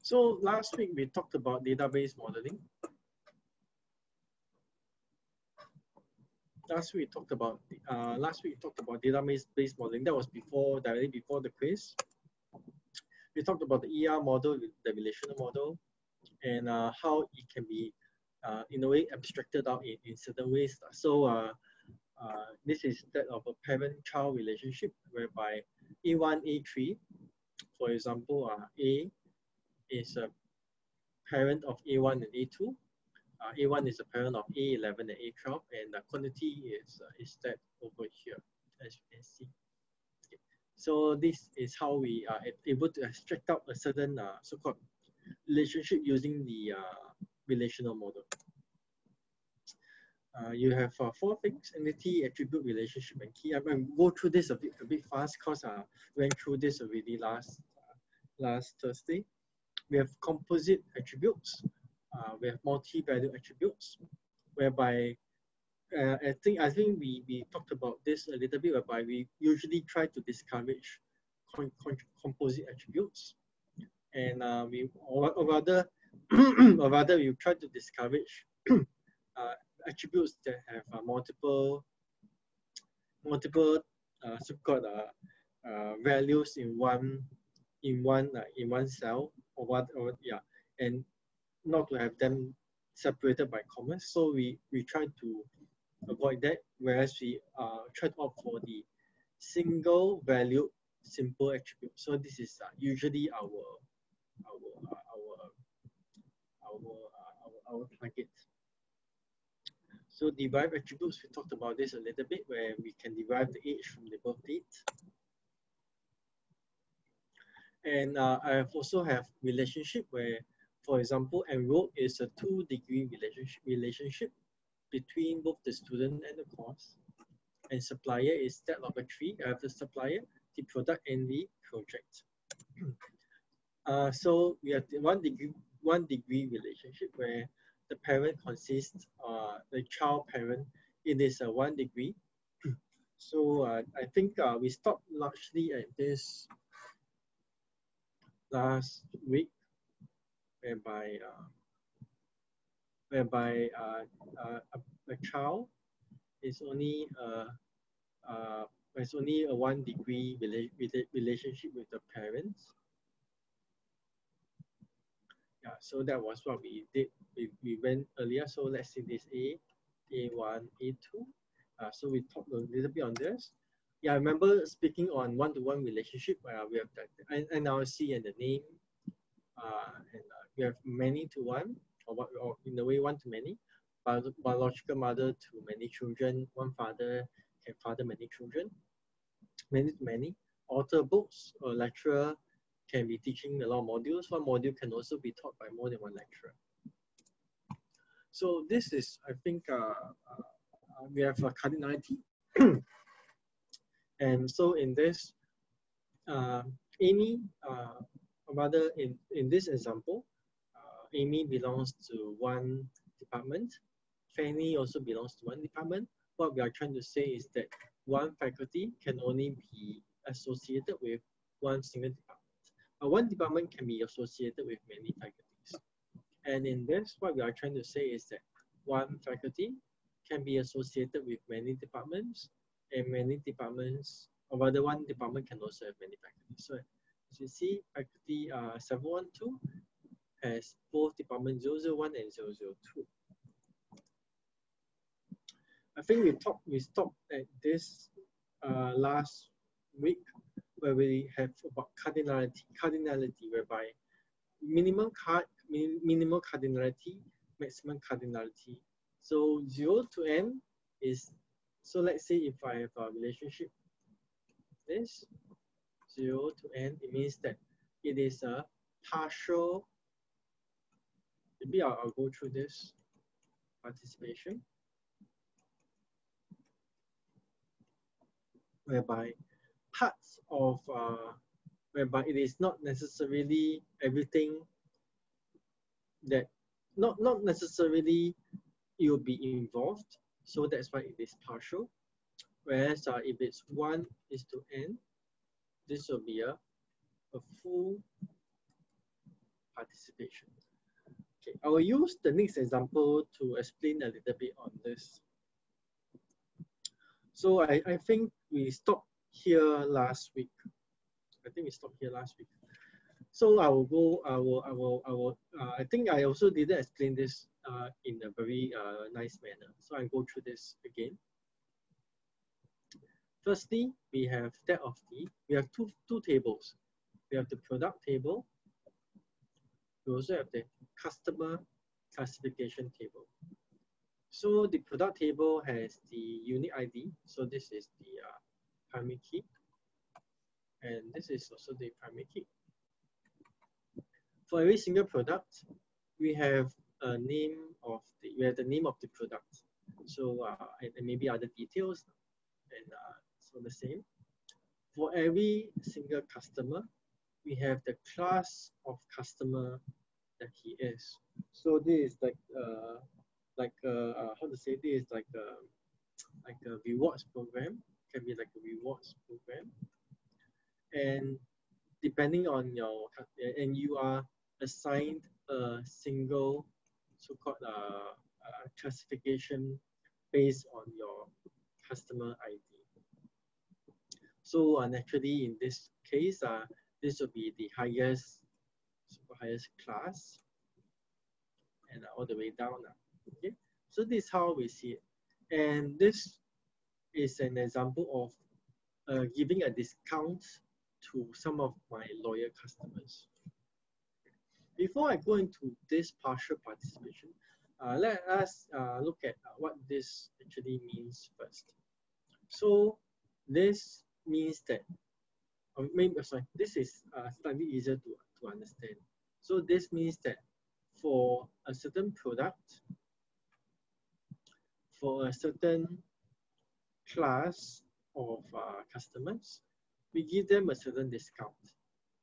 So last week we talked about database modeling. Last week we talked about database modeling. That was directly before the quiz. We talked about the ER model, the relational model, and how it can be in a way abstracted out in certain ways. So this is that of a parent-child relationship whereby A1, A3, for example, A is a parent of A1 and A2. A1 is a parent of A11 and A12, and the quantity is that over here, as you can see. Okay. So this is how we are able to extract out a certain so-called relationship using the relational model. You have 4 things: entity, attribute, relationship, and key. I'm going to go through this a bit fast because I went through this already last Thursday. We have composite attributes. We have multi-value attributes, whereby I think we talked about this a little bit, whereby we usually try to discourage composite attributes, and or rather we try to discourage attributes that have multiple so-called values in one cell, and not to have them separated by commas. So we try to avoid that, whereas we try to opt for the single value simple attribute. So this is usually our target. So derived attributes, we talked about this a little bit, where we can derive the age from the birth date. And I also have relationship where, for example, enrolled is a 2-degree relationship between both the student and the course. And supplier is that of a 3. I have the supplier, the product, and the project. So we have the 1-degree relationship where the parent consists, the child parent, it is a 1 degree. So I think we stopped largely at this last week, whereby a child is only a 1 degree relationship with the parents. Yeah, so that was what we did. We went earlier. So let's see this A1, A2. So we talked a little bit on this. Yeah, I remember speaking on one-to-one relationship where we have the NRC and the name, and we have many to one, or in a way one to many. Biological mother to many children. One father can father many children. Many to many. Author books or lecturer can be teaching a lot of modules. One module can also be taught by more than one lecturer. So this is, I think, we have a cardinality. And so in this, Amy, rather in this example, Amy belongs to one department. Fanny also belongs to one department. What we are trying to say is that one faculty can only be associated with one single department. One department can be associated with many faculties. And in this, what we are trying to say is that one faculty can be associated with many departments, and many departments, or rather one department can also have many faculties. So as you see, faculty 712 has both department 001 and 002. I think we stopped at this last week, where we have about cardinality, whereby minimal cardinality, maximum cardinality. So 0 to n is, so let's say if I have a relationship, this 0 to n, it means that it is a partial, maybe I'll go through this participation, whereby parts of, whereby it is not necessarily everything that, not necessarily it will be involved. So that's why it is partial. Whereas if it's 1 is to n, this will be a full participation. I will use the next example to explain a little bit on this. So I think we stopped here last week. I think we stopped here last week. So I think I also didn't explain this in a very nice manner. So I'll go through this again. Firstly, we have we have two tables. We have the product table. We also have the customer classification table. So the product table has the unique ID. So this is the primary key. And this is also the primary key. For every single product, we have a name of the name of the product. So and maybe other details, and so the same. For every single customer, we have the class of customer that he is. So this is how to say, this is like a rewards program. Can be like a rewards program, and depending on and you are assigned a single so-called classification based on your customer ID. So naturally, in this case, this will be the highest class, and all the way down. Okay, so this is how we see it, and this is an example of giving a discount to some of my loyal customers. Before I go into this partial participation, let us look at what this actually means first. So this means that, this is slightly easier to understand. So this means that for a certain product, for a certain class of customers, we give them a certain discount.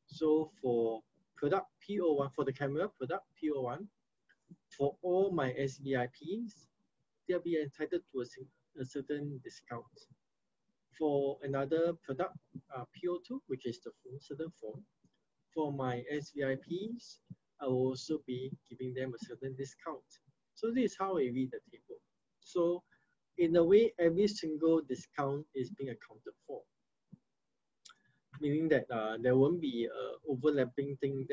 So for product P01, for the camera product P01, for all my SVIPs, they'll be entitled to a certain discount. For another product P02, which is the certain phone, for my SVIPs, I will also be giving them a certain discount. So this is how we read the table. So in a way, every single discount is being accounted for, meaning that there won't be an overlapping thing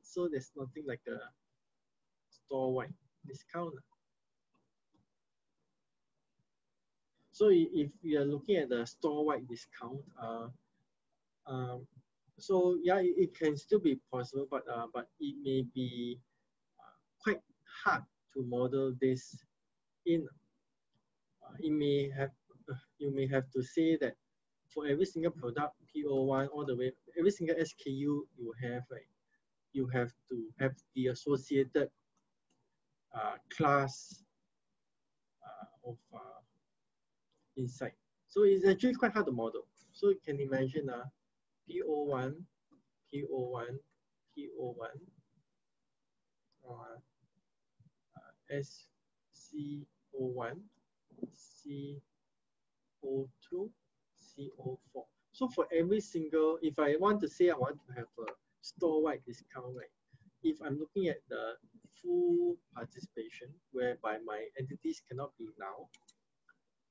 so there's nothing like a store-wide discount. So if we are looking at the store-wide discount, so yeah, it can still be possible, but it may be quite hard to model this in. You may have to say that for every single product P01 all the way, every single SKU you have, right, you have to have the associated class of inside. So it's actually quite hard to model. So you can imagine P01, P01, P01, SC01, CO2, CO4. So for every single, if I want to say I want to have a store-wide discount, right? If I'm looking at the full participation, whereby my entities cannot be now,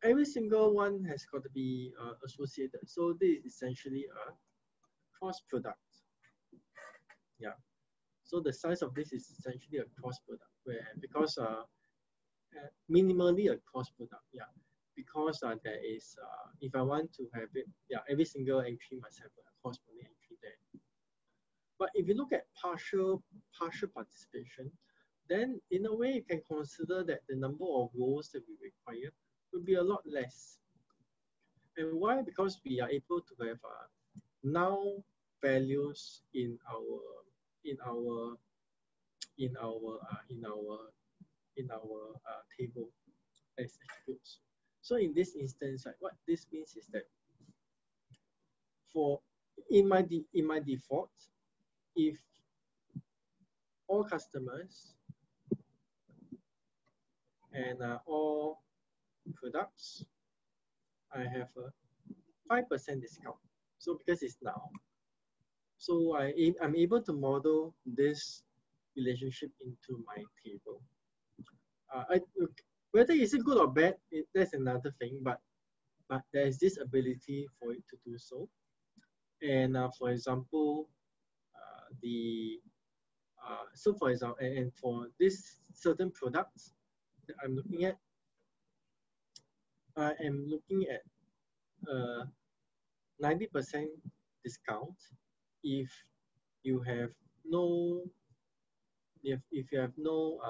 every single one has got to be associated. So this is essentially a cross product. Yeah. So the size of this is essentially a cross product, because minimally a cross product. Yeah. Because there is, if I want to have it, yeah, every single entry must have a corresponding entry there. But if you look at partial participation, then in a way you can consider that the number of rows that we require will be a lot less. And why? Because we are able to have now values in our table as attributes. So in this instance, right, what this means is that in my default, if all customers and all products, I have a 5% discount. So because it's now, so I'm able to model this relationship into my table. Whether is it good or bad, that's another thing, but there is this ability for it to do so. And for example, so for example, and for this certain products that I'm looking at, I am looking at 90% discount if you have no if you have no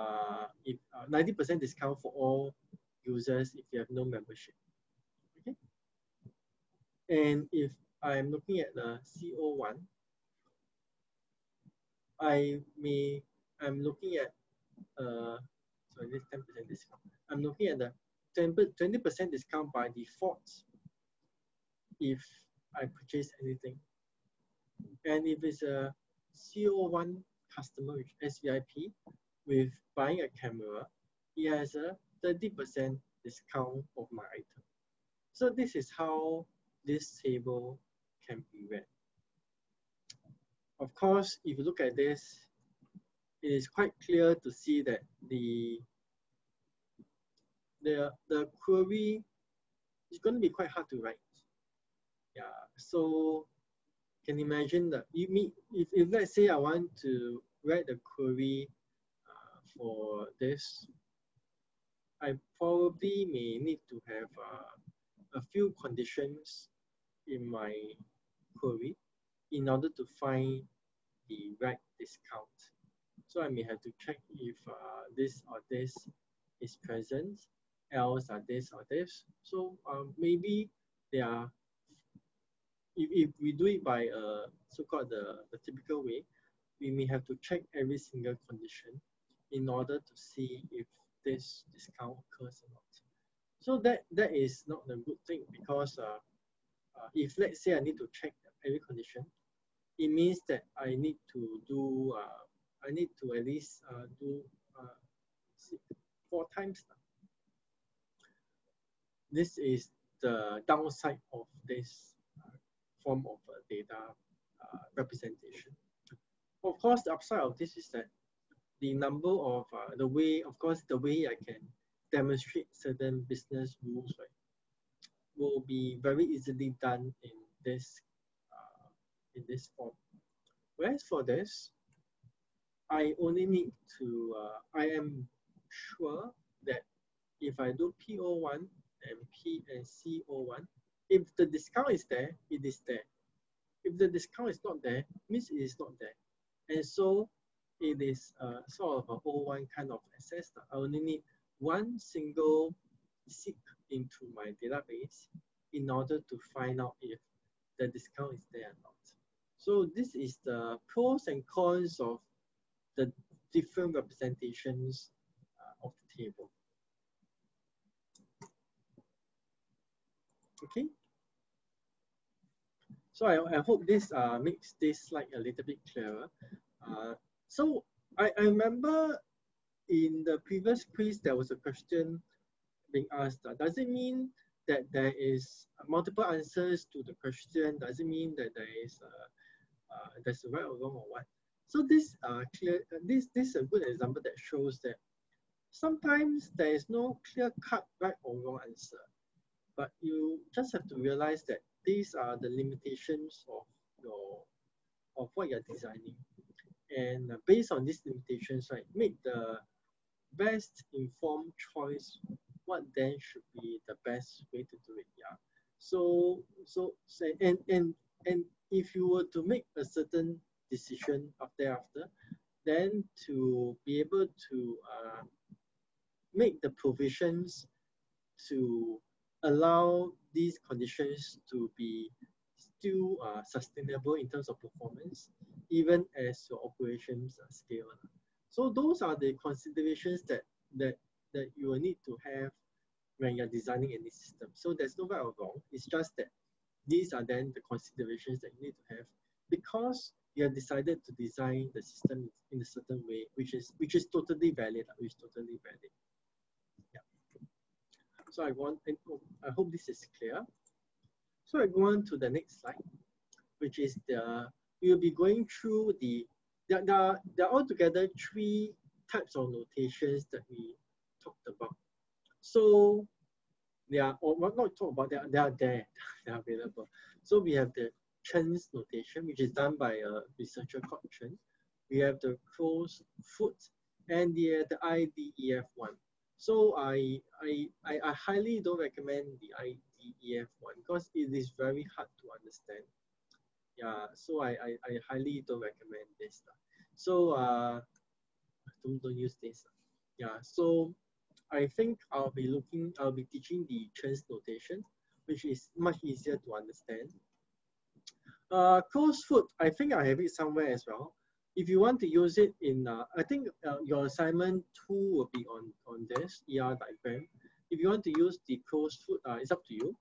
90% discount for all users if you have no membership. Okay, and if I'm looking at the CO1, I'm looking at sorry, this 10% discount. I'm looking at the 20% discount by default if I purchase anything. And if it's a CO1 customer with SVIP with buying a camera, he has a 30% discount of my item. So this is how this table can be read. Of course, if you look at this, it is quite clear to see that the query is going to be quite hard to write. Yeah, so can imagine that if let's say I want to write the query for this, I probably may need to have a few conditions in my query in order to find the right discount. So I may have to check if this or this is present, else are this or this. So maybe there are, if we do it by so-called the typical way, we may have to check every single condition in order to see if this discount occurs or not. So that is not a good thing, because if let's say I need to check every condition, it means that I need to do I need to at least do 4 times now. This is the downside of this form of data representation. Of course, the upside of this is that the number of the way I can demonstrate certain business rules, right, will be very easily done in this form. Whereas for this, I only need to I am sure that if I do PO1 and P and CO1, if the discount is there, it is there. If the discount is not there, means it is not there. And so it is sort of a O1 kind of access. I only need one single seek into my database in order to find out if the discount is there or not. So this is the pros and cons of the different representations of the table. Okay. So I hope this makes this slide a little bit clearer. So I remember in the previous quiz, there was a question being asked. Does it mean that there is multiple answers to the question? Does it mean that there is there's a right or wrong or what? So this this is a good example that shows that sometimes there is no clear-cut right or wrong answer, but you just have to realize that these are the limitations of what you're designing, and based on these limitations, right, make the best informed choice. What then should be the best way to do it? Yeah. So and if you were to make a certain decision thereafter, then to be able to make the provisions to allow these conditions to be still sustainable in terms of performance, even as your operations scale. So those are the considerations that you will need to have when you're designing any system. So there's no right or wrong. It's just that these are then the considerations that you need to have, because you have decided to design the system in a certain way, which is totally valid. Yeah. So I hope this is clear. So I go on to the next slide, which is we will be going through the there are altogether 3 types of notations that we talked about. So they are, or not talk about, they are there, they are available. So we have the Chen's notation, which is done by a researcher called Chen. We have the closed foot and the IDEF one. So I highly don't recommend the IDEF one because it is very hard to understand. Yeah, so I highly don't recommend this. So don't use this. Yeah, so I think I'll be teaching the Chen's notation, which is much easier to understand. Closed foot, I think I have it somewhere as well. If you want to use it in, I think your assignment 2 will be on this ER diagram. If you want to use the closed foot, it's up to you.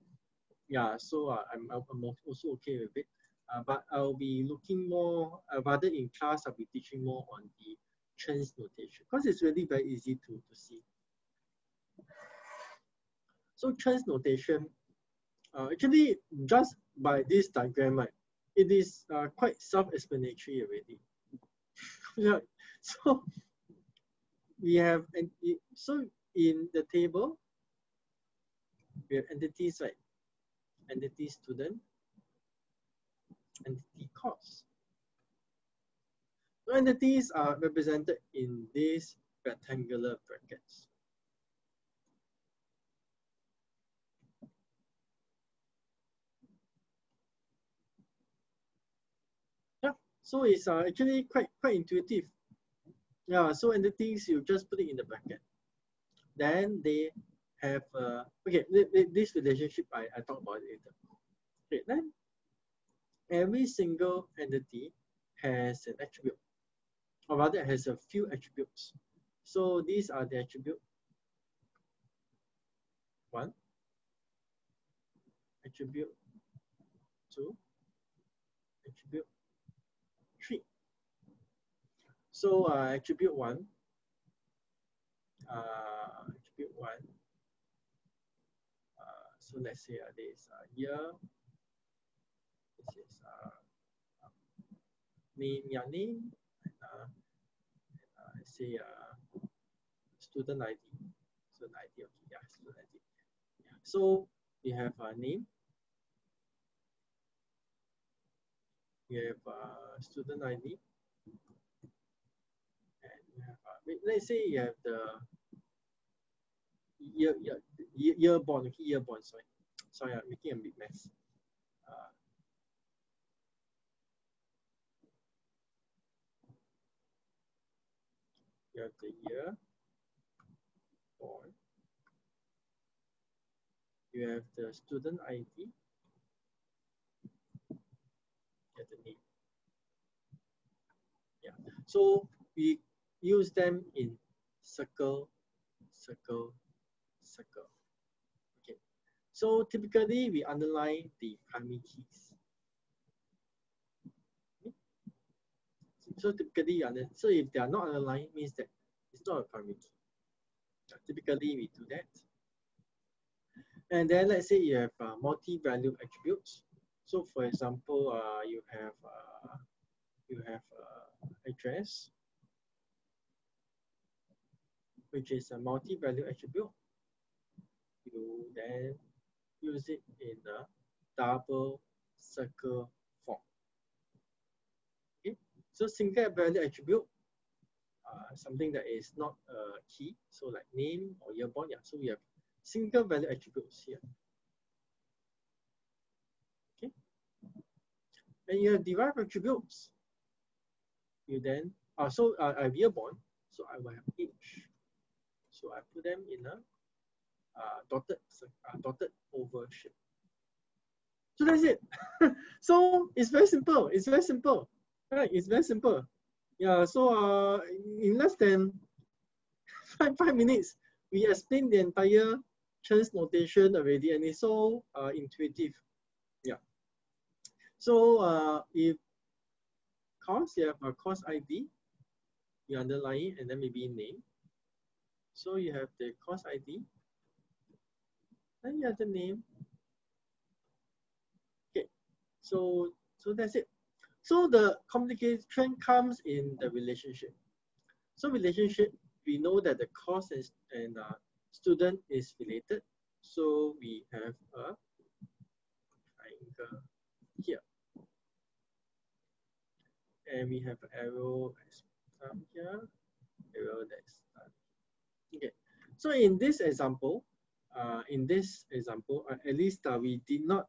Yeah, so I'm also okay with it. But I'll be looking more, rather in class, I'll be teaching more on the Chen's notation because it's really very easy to see. So Chen's notation, actually just by this diagram, right, it is quite self-explanatory already. Yeah, so we have, so in the table, we have entities, right? Entity student, entity course. So entities are represented in these rectangular brackets. Yeah, so it's actually quite intuitive. Yeah, so entities, you just put it in the bracket. Then they have, okay, this relationship, I talk about it later. Okay, then every single entity has an attribute, or rather has a few attributes. So these are the attribute 1, attribute 2, attribute 3. So attribute 1, so let's say this year, this is name, your name, and say student ID, student ID, okay, yeah, student ID. Yeah. So we have a name, we have student ID, and we have, let's say you have the yearborn, okay, yearborn, sorry, I'm making a big mess. You have the year born, you have the student ID, you have the name. Yeah, so we use them in circle, circle, circle. Okay, so typically we underline the primary keys. Okay? So typically, so if they are not underlined, means that it's not a primary key. Typically, we do that. And then let's say you have multi-value attributes. So for example, you have address, which is a multi-value attribute. You then use it in a double circle form. Okay, so single value attribute, something that is not a key, so like name or yearborn. Yeah, so we have single value attributes here. Okay, and you have derived attributes. You then so I have yearborn, so I will have age. So I put them in a dotted oval shape. So that's it. So it's very simple. It's very simple, right? It's very simple. Yeah. So in less than five minutes, we explained the entire Chen's notation already, and it's so intuitive. Yeah. So if course, you have a course ID, you underline it, and then maybe name. So you have the course ID, then you have the name. Okay, so that's it. So the complication comes in the relationship. So relationship, we know that the course and student is related. So we have a triangle here. And we have arrow here, arrow that's done. Okay. So in this example, at least we did not,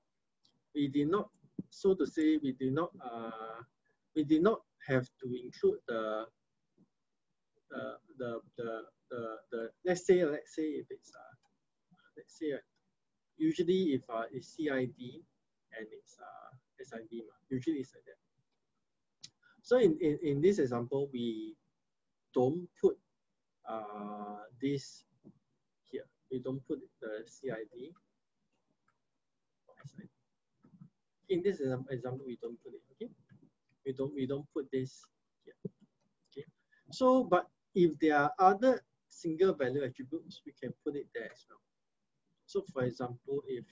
so to say, we did not have to include let's say if it's usually if it's CID and it's SID, usually it's like that. So in this example, we don't put this here. We don't put the CID. In this example, we don't put it. Okay, we don't put this here. Okay, so but if there are other single value attributes, we can put it there as well. So for example, if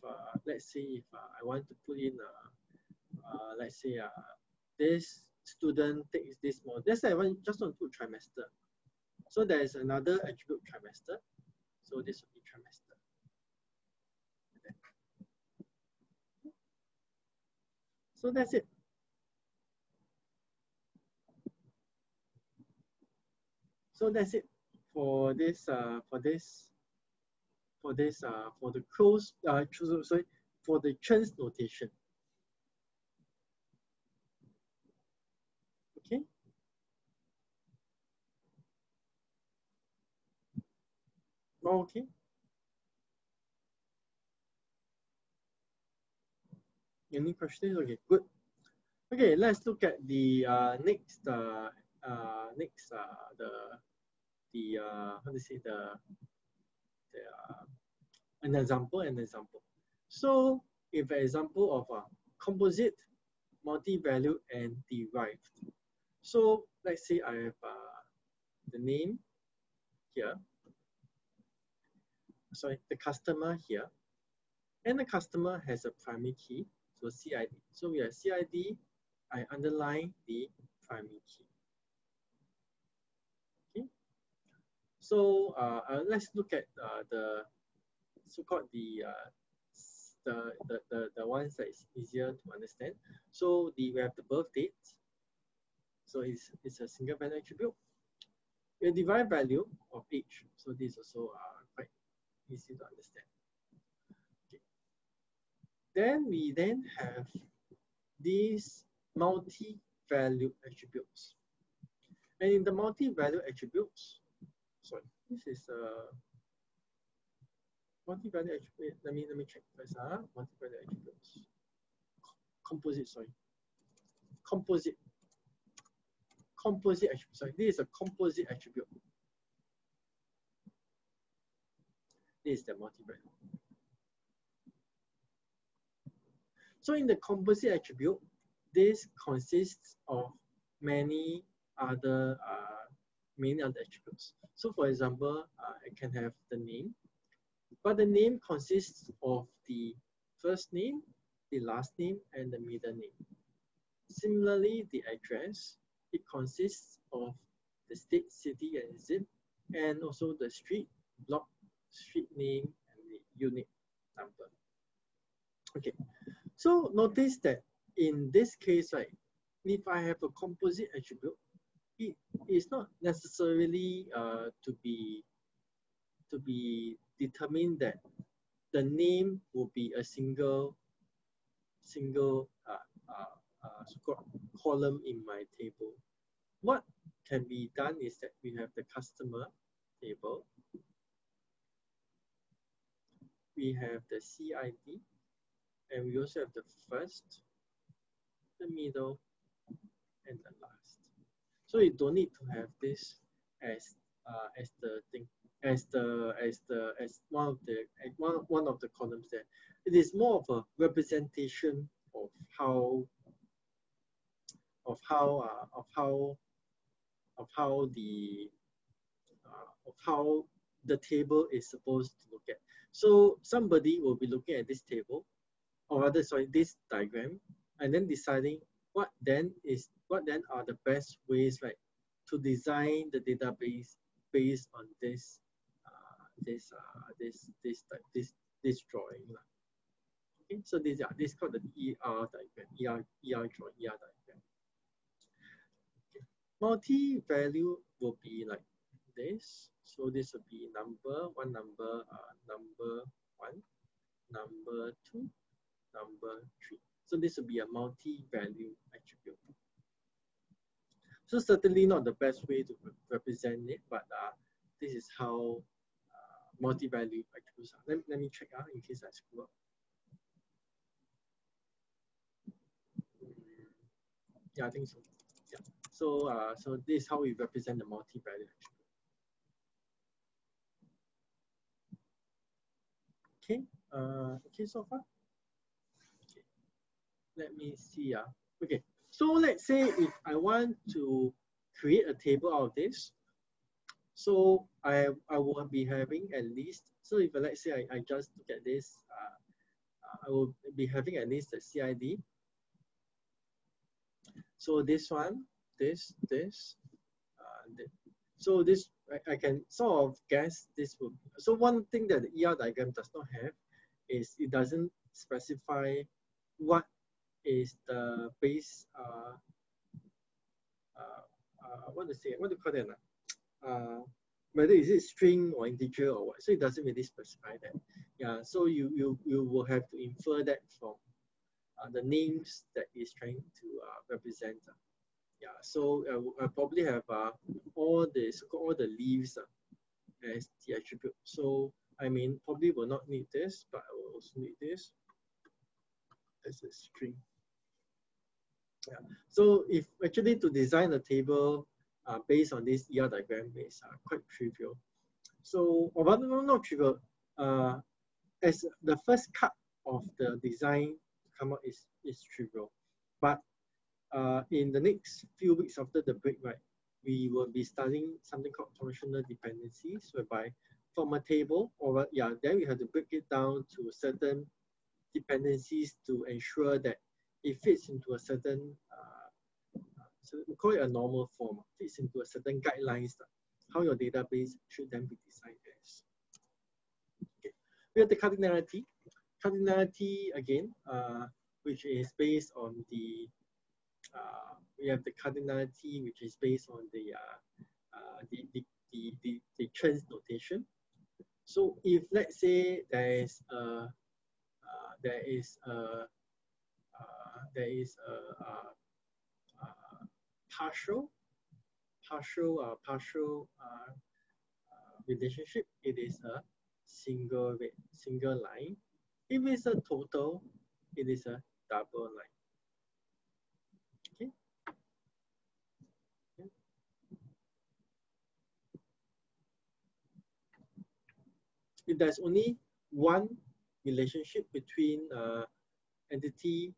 let's say if I want to put in let's say this student takes this module. Let's say I just want to put trimester. So there is another attribute trimester. So this will be trimester. So that's it. So that's it for this for the close sorry, for the trans notation. Okay. Okay. Any questions? Okay, good. Okay, let's look at the next how to say an example. So if an example of a composite, multi-value, and derived. So let's say I have the name here, sorry, the customer here, and the customer has a primary key, so CID. So we have CID, I underline the primary key. Okay. So let's look at the so-called the ones that is easier to understand. So we have the birth date. So it's a single value attribute. The derived value of age. So this is also quite easy to understand. Okay. Then we have these multi-value attributes. And in the multi-value attributes, sorry, this is a multi-value attribute. Let me check first. Multi-value attributes. Composite, sorry. Composite attribute. Sorry, this is a composite attribute. This is the multi-value. So in the composite attribute, this consists of many other attributes. So for example, I can have the name, but the name consists of the first name, the last name, and the middle name. Similarly, the address, it consists of the state, city, and zip, and also the street, block, street name, and the unit number. Okay, so notice that in this case, right, if I have a composite attribute, it is not necessarily to be determined that the name will be a single column in my table. What can be done is that we have the customer table, we have the CID, and we also have the first, the middle, and the last. So you don't need to have this as the thing, as one of the columns there. It is more of a representation of how the table is supposed to look at. So somebody will be looking at this table, or rather, sorry, this diagram, and then deciding what then are the best ways, right, to design the database based on this drawing. Okay, so this called the ER diagram, ER drawing, ER diagram. Okay. Multi-value will be like this. So this will be number one, number one, number two, number three. So this will be a multi-value attribute. So certainly not the best way to represent it, but this is how multi-value attributes are. Let me check in case I screw up. Yeah, I think so. Yeah. So this is how we represent the multi-value attribute. Okay. Okay so far. Okay. Let me see. Okay. So let's say if I want to create a table out of this, so I will be having at least, so if let's say I just look at this, I will be having at least the CID. So this one, this. So this, I can sort of guess this will. So one thing that the ER diagram does not have is it doesn't specify what is the base. What do you call that? Whether is it string or integer or what. So it doesn't really specify that. Yeah. So you will have to infer that from the names that is trying to represent. Yeah, so I probably have all the leaves as the attribute. So I mean, probably will not need this, but I will also need this as a string. Yeah. So if actually to design a table based on this ER diagram is quite trivial. So, or rather not trivial, as the first cut of the design to come out is trivial, but in the next few weeks after the break, right, we will be studying something called functional dependencies, whereby from a table, then we have to break it down to certain dependencies to ensure that it fits into a certain, so we call it a normal form, fits into a certain guidelines, how your database should then be designed as. Okay. We have the cardinality. Cardinality again, which is based on the we have the cardinality, which is based on the chance notation. So if let's say there is a partial relationship, it is a single line. If it's a total, it is a double line. Okay. If there's only one relationship between entity,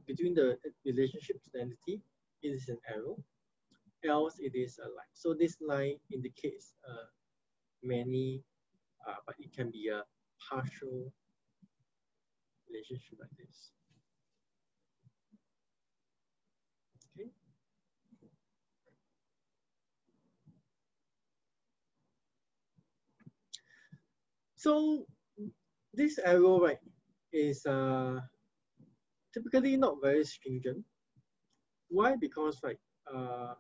between the relationship to the entity, it is an arrow. Else, it is a line. So this line indicates many, but it can be a partial relationship like this. Okay. So this arrow, right, is typically not very stringent. Why? Because, right,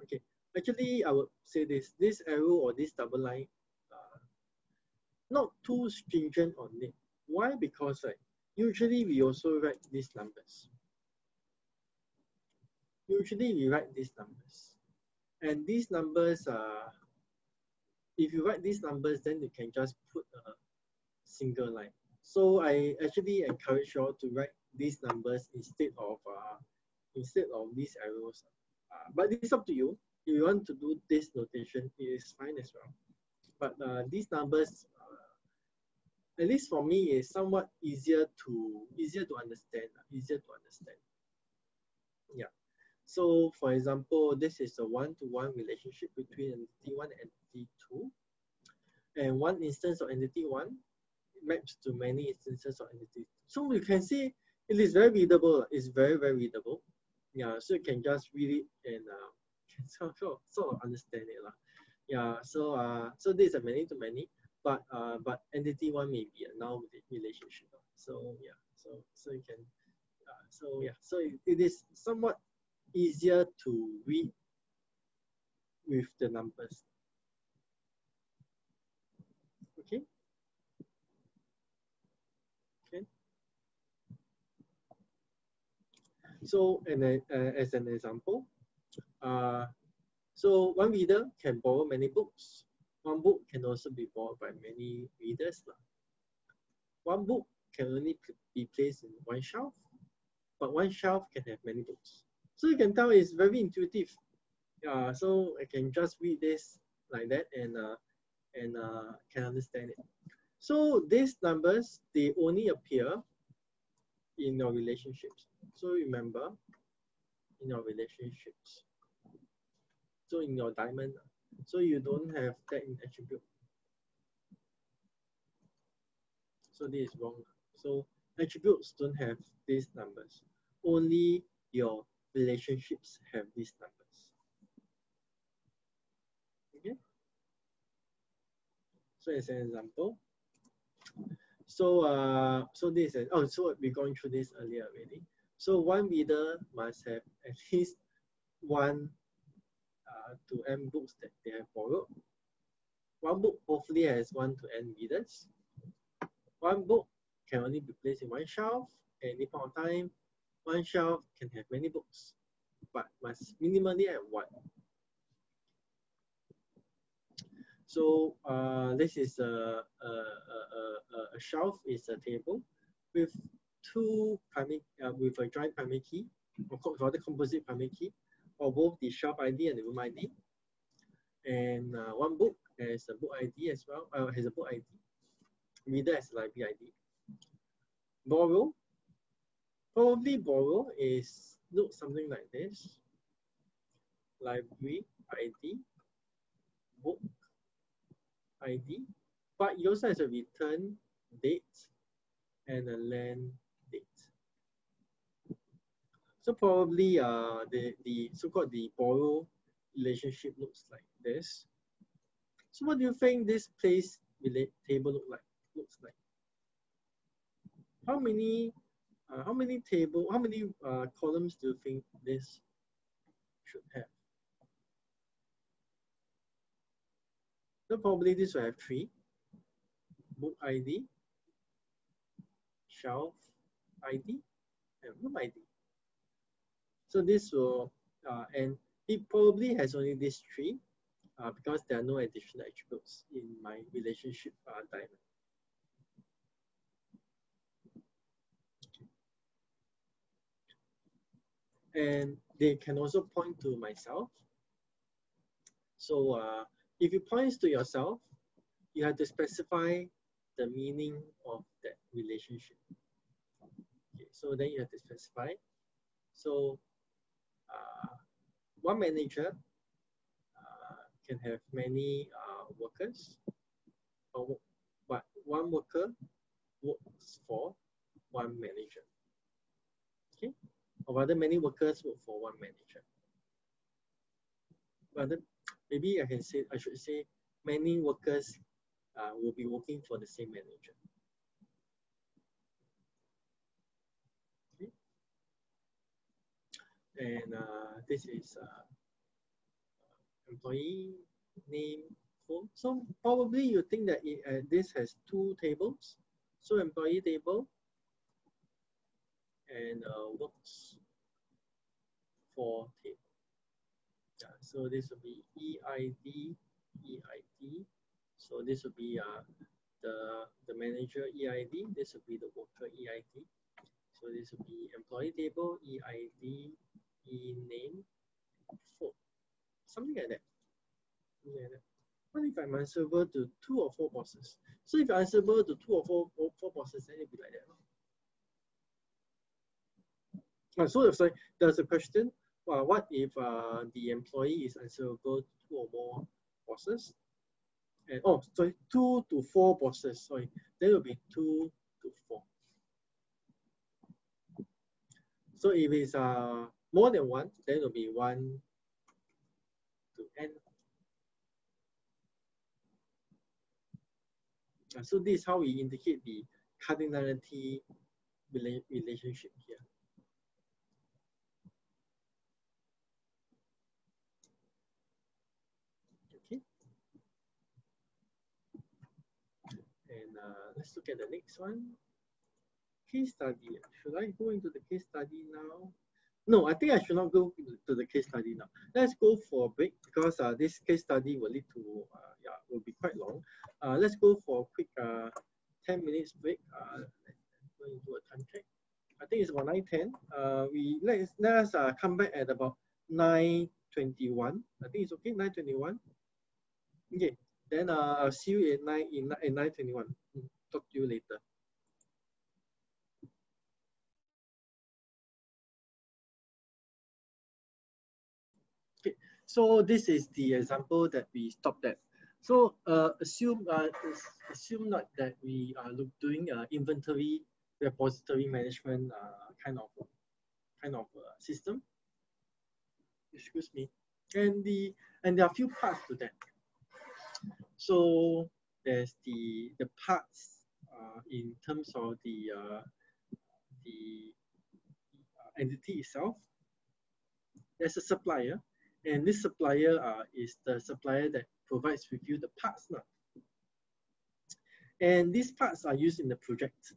okay, actually I would say this arrow or this double line, not too stringent on it. Why? Because, right, usually we also write these numbers. Usually we write these numbers. And these numbers are, if you write these numbers, then you can just put a single line. So I actually encourage you all to write these numbers instead of these arrows. But it's up to you. If you want to do this notation, it is fine as well. But these numbers, at least for me, is somewhat easier to understand. Yeah. So for example, this is a one-to-one relationship between entity 1 and entity 2. And one instance of entity 1 maps to many instances of entity 2. So you can see it is very readable. It's very, very readable. Yeah, so you can just read it and sort of understand it lah. Yeah, so this is a many to many, but entity one may be a noun relationship. So yeah, so you can so yeah, so it is somewhat easier to read with the numbers. Okay. Okay. So as an example, so one reader can borrow many books. One book can also be borrowed by many readers. One book can only be placed in one shelf, but one shelf can have many books. So you can tell it's very intuitive. So I can just read this like that and can understand it. So these numbers, they only appear in your relationships. So remember, in your relationships. So in your diamond, so you don't have that in attribute. So this is wrong. So attributes don't have these numbers. Only your relationships have these numbers. Okay. So as an example, so this is so we're going through this earlier already. So one reader must have at least one to n books that they have borrowed. One book hopefully has 1 to n readers. One book can only be placed in one shelf at any point of time. One shelf can have many books, but must minimally have one. So this is a shelf is a table with two primary with a joint primary key or the composite primary key, or both the shelf ID and the room ID. And one book has a book ID as well. Has a book ID. Reader has a library ID. Borrow. Probably borrow is look something like this. Library ID, book ID, but it also has a return date and a land date. So probably the so-called the borrow relationship looks like this. So what do you think this place table looks like? How many columns do you think this should have? So probably this will have 3. Book ID, shelf ID, and room ID. So this will, and it probably has only these 3 because there are no additional attributes in my relationship diamond. And they can also point to myself. So if you point to yourself, you have to specify the meaning of that relationship. Okay, so then you have to specify. So one manager can have many workers, but one worker works for one manager. Okay, or rather, many workers work for one manager. But then maybe I should say many workers will be working for the same manager. Okay. And this is employee name, phone. So probably you think that this has 2 tables. So employee table and works for table. Yeah, so this will be EID. So this will be the manager EID. This will be the worker EID. So this will be employee table EID, name, phone, something like that. What if I'm answerable to 2 or 4 bosses? So if you're answerable to 2 or 4 bosses, then it'll be like that. So there's a question. What if the employee is answerable to 2 or more bosses? And 2 to 4 bosses. Sorry, then it will be 2 to 4. So if it's more than one, then it will be 1 to n. So this is how we indicate the cardinality relationship here. Okay. And let's look at the next one. Case study. Should I go into the case study now? No, I think I should not go to the case study now. Let's go for a break because this case study will lead to, will be quite long. Let's go for a quick 10 minutes break. Go into a time check. I think it's about 9:10. Let us come back at about 9:21. I think it's okay, 9:21. Okay, then I'll see you at 9:21. Talk to you later. Okay, so this is the example that we stopped at. So assume not that we are doing inventory repository management kind of system. Excuse me, and there are a few parts to that. So there's the parts in terms of the entity itself. There's a supplier, and this supplier is the supplier that provides with you the parts now. And these parts are used in the project.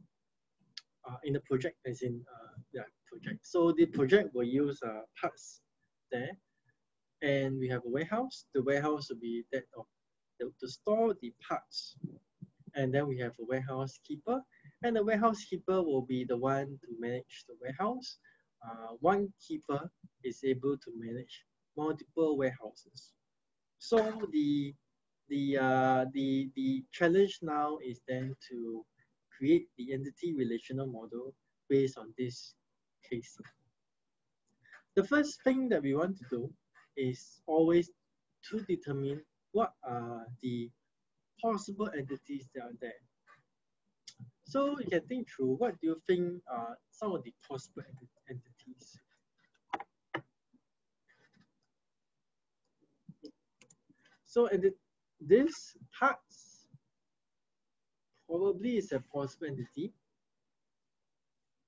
Project. So the project will use parts there, and we have a warehouse. The warehouse will be that of to store the parts, and then we have a warehouse keeper, and the warehouse keeper will be the one to manage the warehouse. One keeper is able to manage multiple warehouses. So the challenge now is then to create the entity relational model based on this case. The first thing that we want to do is always to determine what are the possible entities that are there. So you can think through, what do you think are some of the possible entities? So this parts probably is a possible entity.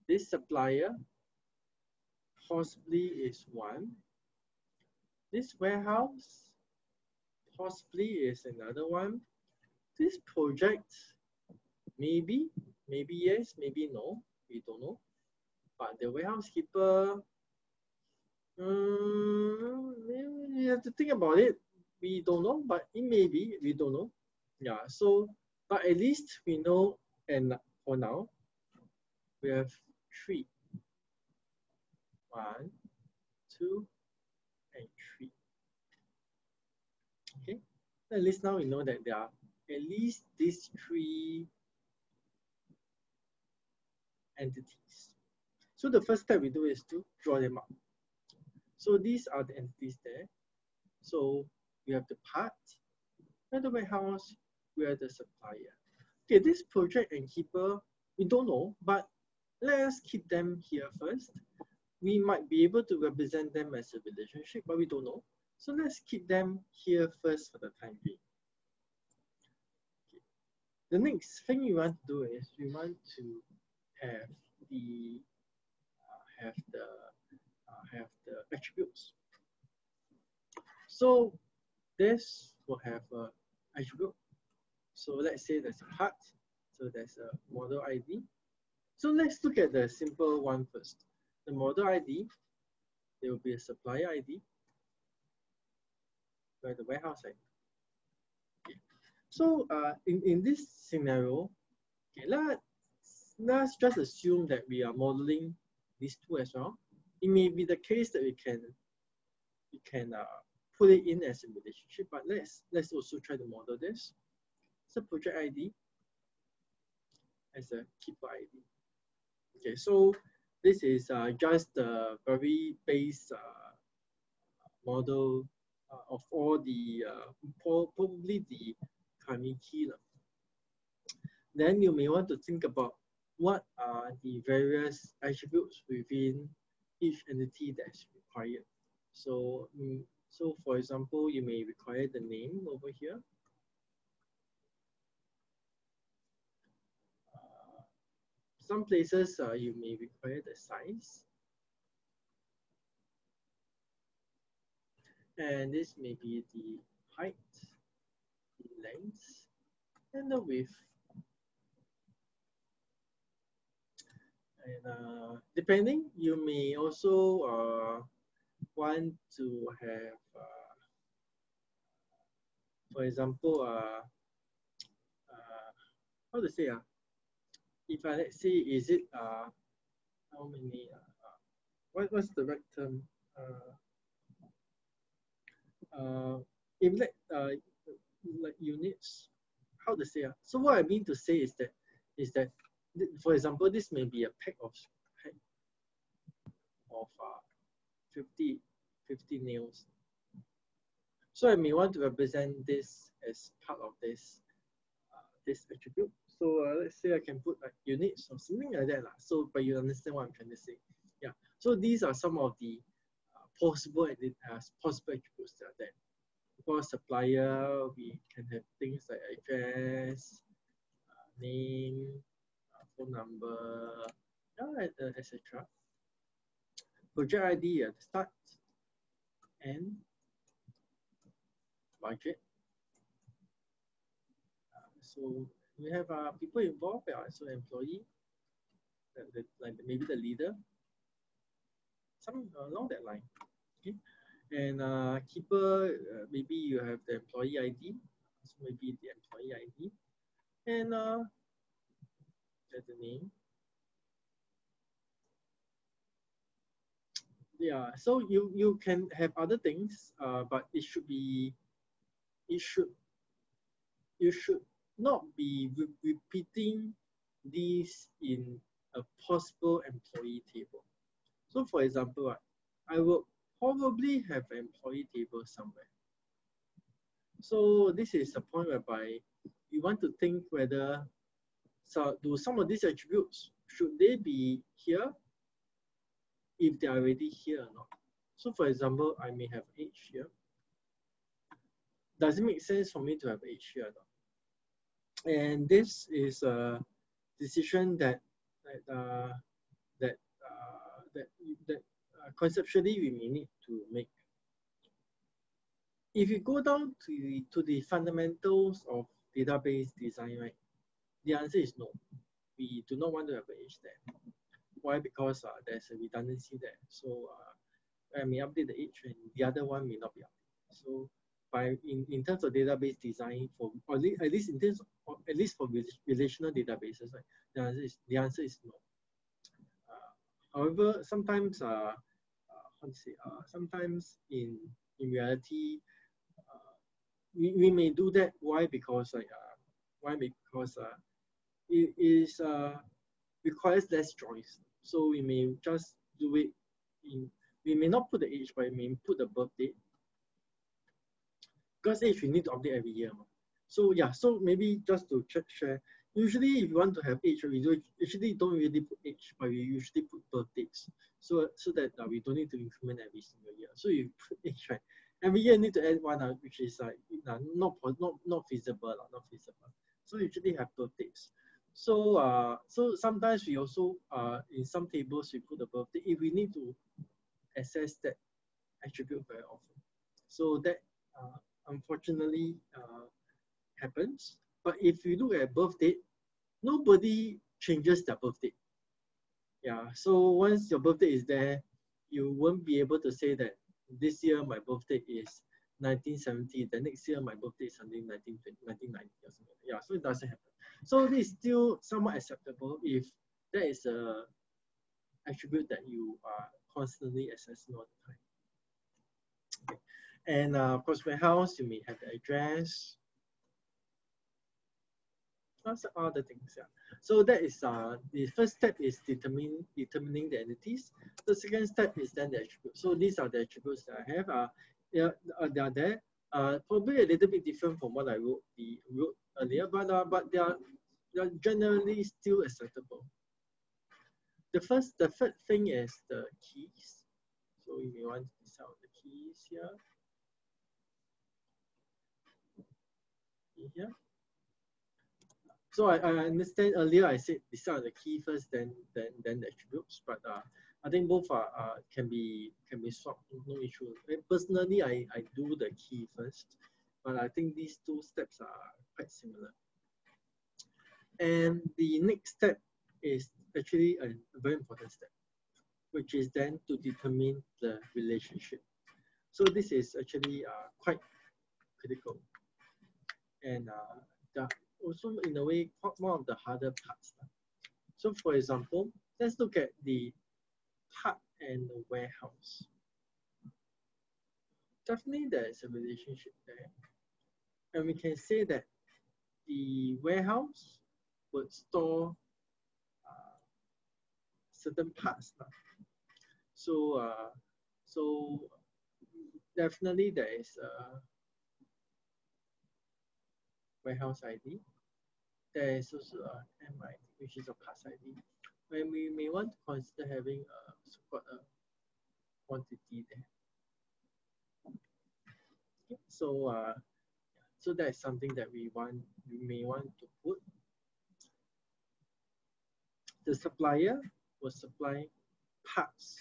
This supplier possibly is one. This warehouse possibly is another one. This project, maybe yes, maybe no, we don't know. But the warehouse keeper, you have to think about it. We don't know, but it may be, we don't know. Yeah, so, but at least we know, and for now, we have 3. 1, 2, and 3. Okay, at least now we know that there are at least these 3 entities. So the first step we do is to draw them up. So these are the entities there. So we have the part, we have the warehouse, we have the supplier. Okay, this project and keeper, we don't know, but let's keep them here first. We might be able to represent them as a relationship, but we don't know. So let's keep them here first for the time being. Okay. The next thing we want to do is we want to have the attributes. So this will have an attribute. So let's say there's a part. So there's a model ID. So let's look at the simple one first. The model ID, there will be a supplier ID, by the warehouse ID. Okay. So in this scenario, okay, let's just assume that we are modeling these two as well. It may be the case that we can put it in as a relationship, but let's also try to model this. So project ID as a keeper ID. Okay, so this is just a very base model of all the probably the primary key. Then you may want to think about what are the various attributes within each entity required. So, so for example, you may require the name over here. Some places you may require the size. And this may be the height, the length, and the width. And depending, you may also want to have, for example, how to say, if I let's say, is it how many? What's the right term? If like units, how to say? So what I mean to say is that for example, this may be a pack of 50 nails. So I may want to represent this as part of this this attribute. So let's say I can put like units or something like that. So, but you understand what I'm trying to say. Yeah. So these are some of the possible attributes that are there. For supplier, we can have things like address, name, phone number, etc. Project ID at the start, and budget. So we have people involved, so employee, like maybe the leader, some along that line. Okay, and keeper, maybe you have the employee ID, so maybe the employee ID, and that's the name. Yeah, so you can have other things, but you should not be repeating these in a possible employee table. So for example, I will probably have an employee table somewhere. So this is a point whereby you want to think whether, so do some of these attributes, should they be here if they are already here or not? So for example, I may have age here. Does it make sense for me to have age here or not? And this is a decision that conceptually we may need to make. If you go down to the fundamentals of database design, right, the answer is no. We do not want to have an age there. Why? Because there's a redundancy there. So I may update the age and the other one may not be updated. So in terms of database design, for or at least in terms of, at least for relational databases, right, the answer is no. However, sometimes sometimes in reality, we may do that. Why? Because it is requires less choice. So we may just do it we may not put the age, but we may put the birth date. Because age we need to update every year. So yeah, so maybe just to share, usually if you want to have age, we usually don't really put age, but we usually put birth dates. So that we don't need to increment every single year. So you put age, right? Every year need to add one, which is not feasible, not feasible. So usually have birth dates. So so sometimes we also in some tables we put the birth date if we need to access that attribute very often. So that unfortunately happens. But if you look at birth date, nobody changes their birth date. Yeah, so once your birthday is there, you won't be able to say that this year my birthday is 1970, the next year my birthday is something 1990 or something. Yeah, so it doesn't happen. So this is still somewhat acceptable if that is a attribute that you are constantly accessing all the time. Okay. And of course, warehouse, you may have the address. Lots of other things. Yeah. So that is the first step is determining the entities. The second step is then the attributes. So these are the attributes that I have. Yeah, they are there. Probably a little bit different from what I wrote earlier, but they are generally still acceptable. The third thing is the keys. So you may want to decide on the keys here. Here. So I understand earlier I said decide on the key first, then the attributes, but I think both are can be swapped, no issue. Personally, I do the key first, but I think these two steps are quite similar. And the next step is actually a very important step, which is then to determine the relationship. So this is actually quite critical, and also in a way one of the harder parts. So for example, let's look at the part and the warehouse. Definitely there is a relationship there. And we can say that the warehouse would store certain parts. So, so definitely there is a warehouse ID. There is also a MID, which is a parts ID. When we may want to consider having a quantity there. Okay. So, so that is something that we may want to put. The supplier will supply parts.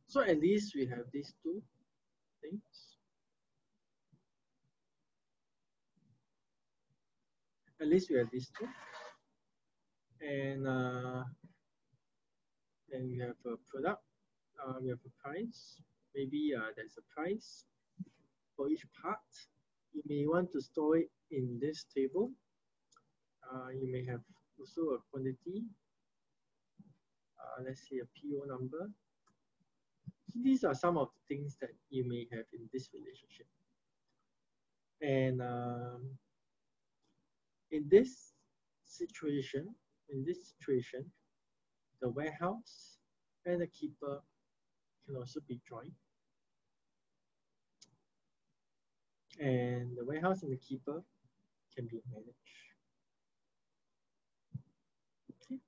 So at least we have these two things. At least we have these two. And then we have a product, we have a price. Maybe there's a price for each part. You may want to store it in this table. You may have also a quantity. Let's say a PO number. So these are some of the things that you may have in this relationship. And in this situation, the warehouse and the keeper can also be joined. And the warehouse and the keeper can be managed. Okay.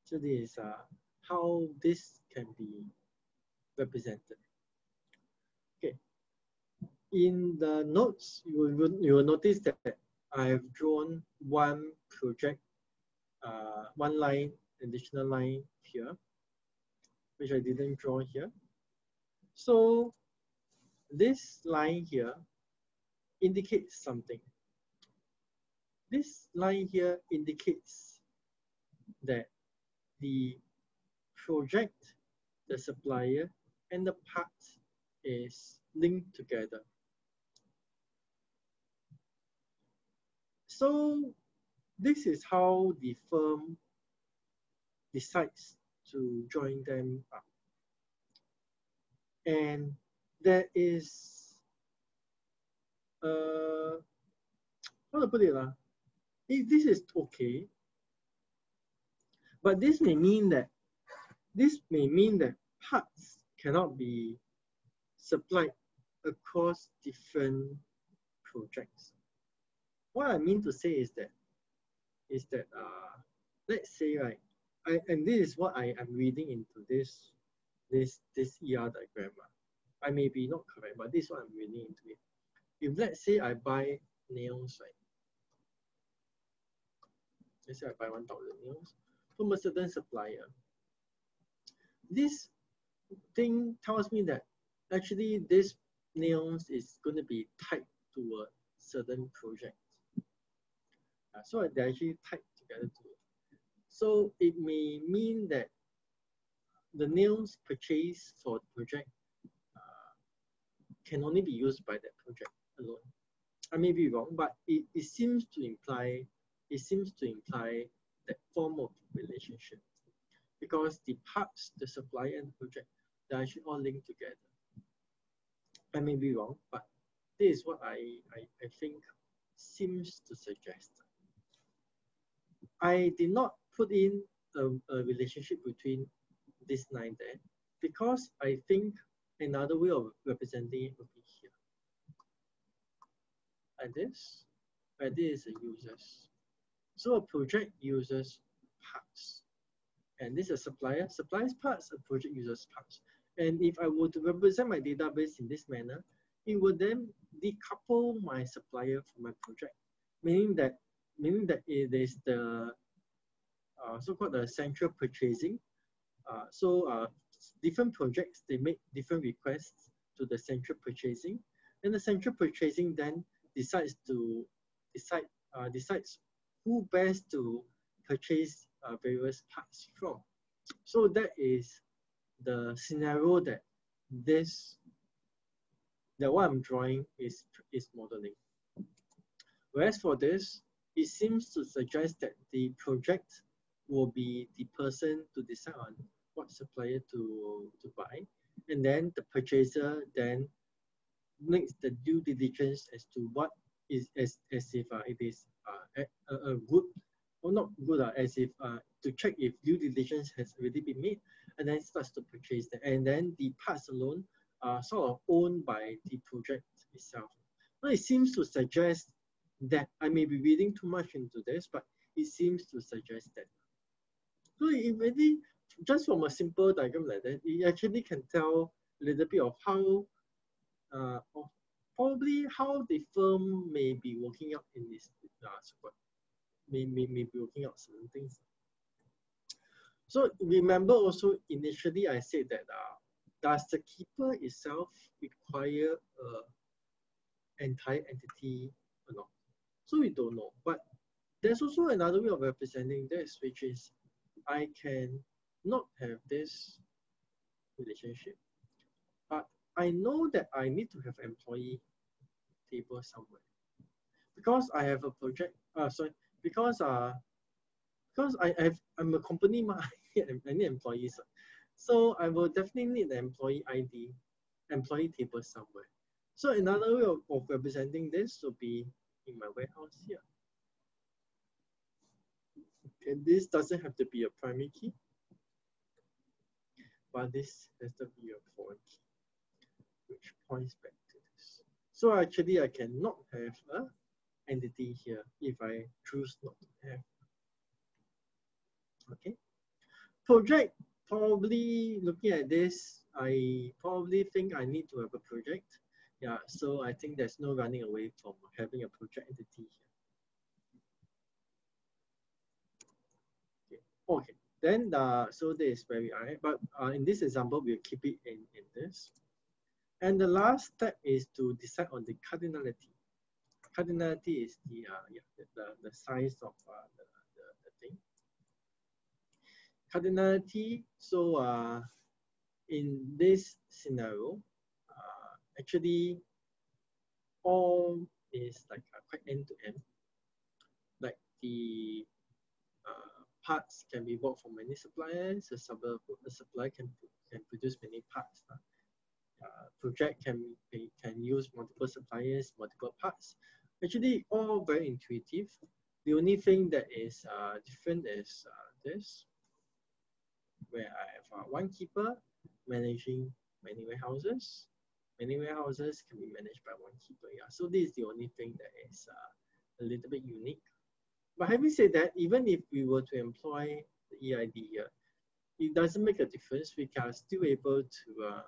So this is how this can be represented. Okay. In the notes, you will notice that I have drawn one project, one line, additional line here, which I didn't draw here. So this line here indicates something. This line here indicates that the project, the supplier, and the part is linked together. So this is how the firm decides to join them up. And there is, how to put it? This is okay, but this may mean that parts cannot be supplied across different projects. What I mean to say is that let's say, right, and this is what I am reading into this ER diagram. I may be not correct, but this is what I'm reading into it. If let's say I buy nails, right? Let's say I buy 1,000 nails from a certain supplier. This thing tells me that actually this nails is going to be tied to a certain project. So they're actually tied together to it. So it may mean that the nails purchased for the project can only be used by that project alone. I may be wrong, but it seems to imply that form of relationship, because the parts, the supplier and the project, they're actually all linked together. I may be wrong, but this is what I think seems to suggest. I did not put in a relationship between this line there, because I think another way of representing it would be here. Like this, where this is a users. So a project uses parts. And this is a supplier, supplies parts, a project uses parts. And if I were to represent my database in this manner, it would then decouple my supplier from my project, meaning that it is the so-called the central purchasing. So different projects, they make different requests to the central purchasing, and the central purchasing then decides decides who best to purchase various parts from. So that is the scenario that what I'm drawing is modeling. Whereas for this, it seems to suggest that the project will be the person to decide on what supplier to buy, and then the purchaser then makes the due diligence as to what is as if it is a good or not good, as if to check if due diligence has already been made, and then starts to purchase them, and then the parts alone are sort of owned by the project itself. Well, it seems to suggest that I may be reading too much into this, but it seems to suggest that. So it really, just from a simple diagram like that, it actually can tell a little bit of how, of probably how the firm may be working out in this, may be working out certain things. So remember also initially I said that does the keeper itself require an entire entity or not? So we don't know, but there's also another way of representing this, which is I can not have this relationship, but I know that I need to have employee table somewhere because I have a project. Because I'm a company, I need employees, so I will definitely need the employee ID, employee table somewhere. So another way of representing this will be in my warehouse here. And this doesn't have to be a primary key, but this has to be a foreign key, which points back to this. So actually I cannot have an entity here if I choose not to have. Okay. Project, probably looking at this, I probably think I need to have a project. Yeah, so I think there's no running away from having a project entity here. Okay, then so this is where we are, but in this example, we'll keep it in this. And the last step is to decide on the cardinality. Cardinality is the size of the thing. Cardinality, so in this scenario, actually all is like quite end to end. Like the parts can be bought from many suppliers. The supplier can produce many parts. Project can use multiple suppliers, multiple parts. Actually, all very intuitive. The only thing that is different is this, where I have one keeper managing many warehouses. Many warehouses can be managed by one keeper. Yeah, so this is the only thing that is a little bit unique. But having said that, even if we were to employ the EID here, it doesn't make a difference. We are still able to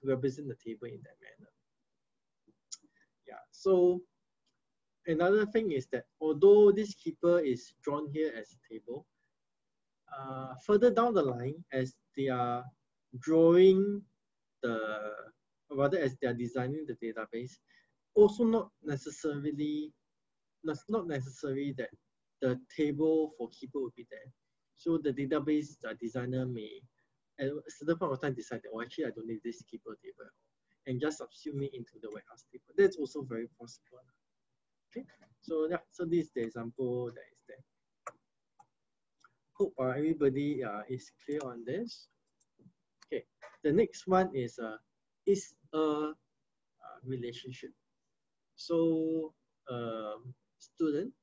represent the table in that manner. Yeah. So another thing is that although this keeper is drawn here as a table, further down the line, as they are drawing as they are designing the database, also not necessary that the table for keeper will be there. So the database designer may at a certain point of time decide that, oh, actually I don't need this keeper table and just subsume it into the warehouse table. That's also very possible. Okay, so yeah, so this is the example that is there. Hope everybody is clear on this. Okay, the next one is a relationship. So student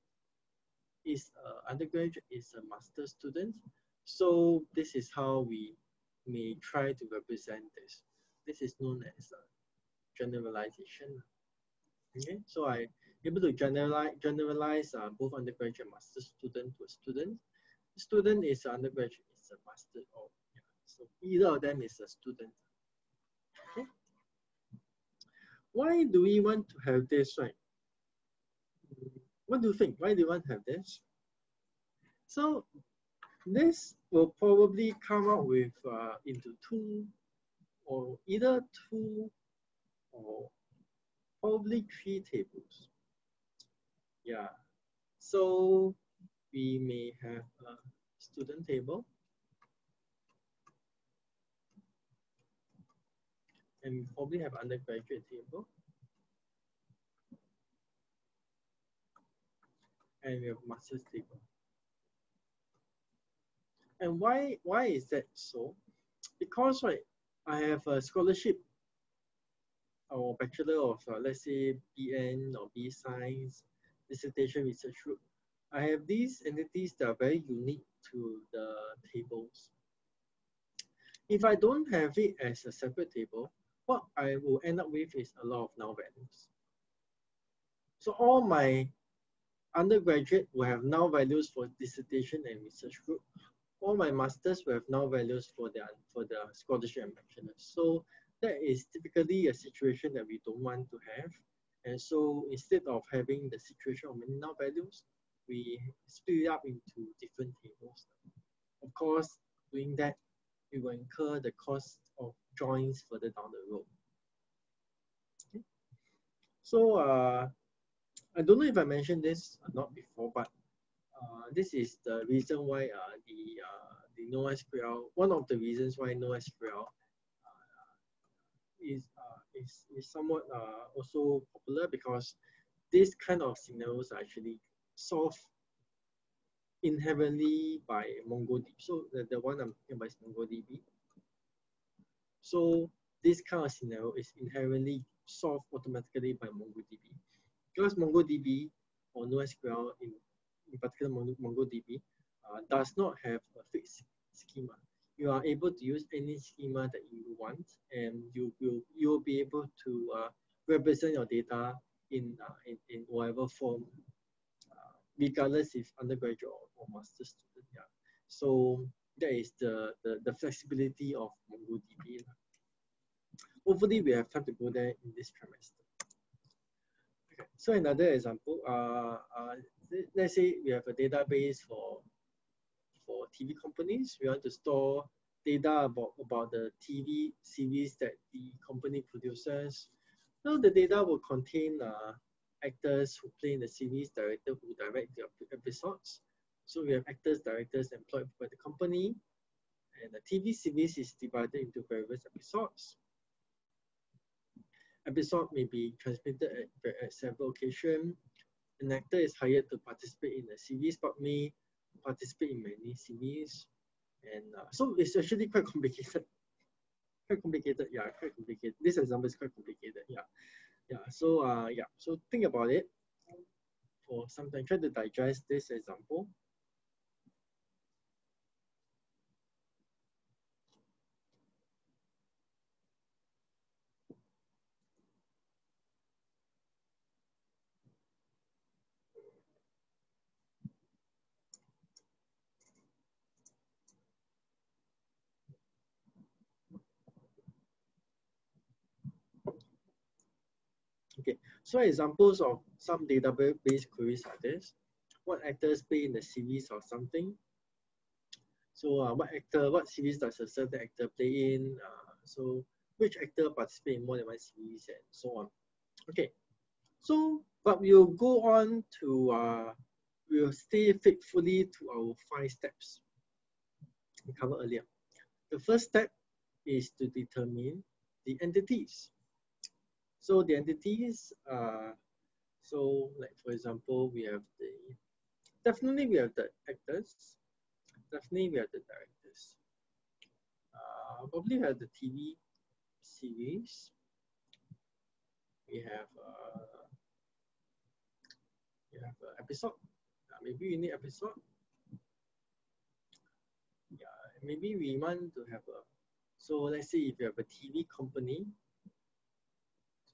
is undergraduate is a master student. So this is how we may try to represent this. This is known as generalization. Okay, so I able to generalize both undergraduate and master student to a student. The student is undergraduate is a master, or yeah, so either of them is a student. Okay. Why do we want to have this, right? What do you think? Why do you want to have this? So this will probably come out with into two, or either two, or probably three tables. Yeah. So we may have a student table, and we probably have undergraduate table, and we have master's table. And why is that so? Because right, I have a scholarship or bachelor of let's say BN or B Science, dissertation research group. I have these entities that are very unique to the tables. If I don't have it as a separate table, what I will end up with is a lot of null values. So all my undergraduate will have null values for dissertation and research group. All my masters will have null values for the scholarship and bachelor. So that is typically a situation that we don't want to have. And so instead of having the situation of many null values, we split it up into different tables. Of course, doing that, we will incur the cost of joins further down the road. Okay. So I don't know if I mentioned this or not before, but this is the reason why the NoSQL, one of the reasons why NoSQL is somewhat also popular, because this kind of scenarios are actually solved inherently by MongoDB. So the one I'm talking about is MongoDB. So this kind of scenario is inherently solved automatically by MongoDB. Because MongoDB or NoSQL in particular MongoDB does not have a fixed schema. You are able to use any schema that you want, and you will be able to represent your data in whatever form, regardless if undergraduate or master student. Yeah. So that is the flexibility of MongoDB. Hopefully, we have time to go there in this trimester. Okay. So another example, let's say we have a database for TV companies. We want to store data about the TV series that the company produces. So the data will contain actors who play in the series, director who direct the episodes. So we have actors, directors employed by the company, and the TV series is divided into various episodes. Episode may be transmitted at several occasions. An actor is hired to participate in a series, but may participate in many series. And so it's actually quite complicated. Quite complicated, yeah, quite complicated. This example is quite complicated, yeah. Yeah, so yeah, so think about it for some time. Try to digest this example. Okay, so examples of some database queries are this. What actors play in the series or something? So what series does a certain actor play in? So which actor participate in more than one series, and so on. Okay, so but we'll go on to, we'll stay faithfully to our 5 steps we covered earlier. The first step is to determine the entities. So the entities, so like for example, we have definitely we have the actors, definitely we have the directors. Probably we have the TV series. We have an episode. Maybe you need episode. Yeah, maybe we want to have a. So let's say if you have a TV company.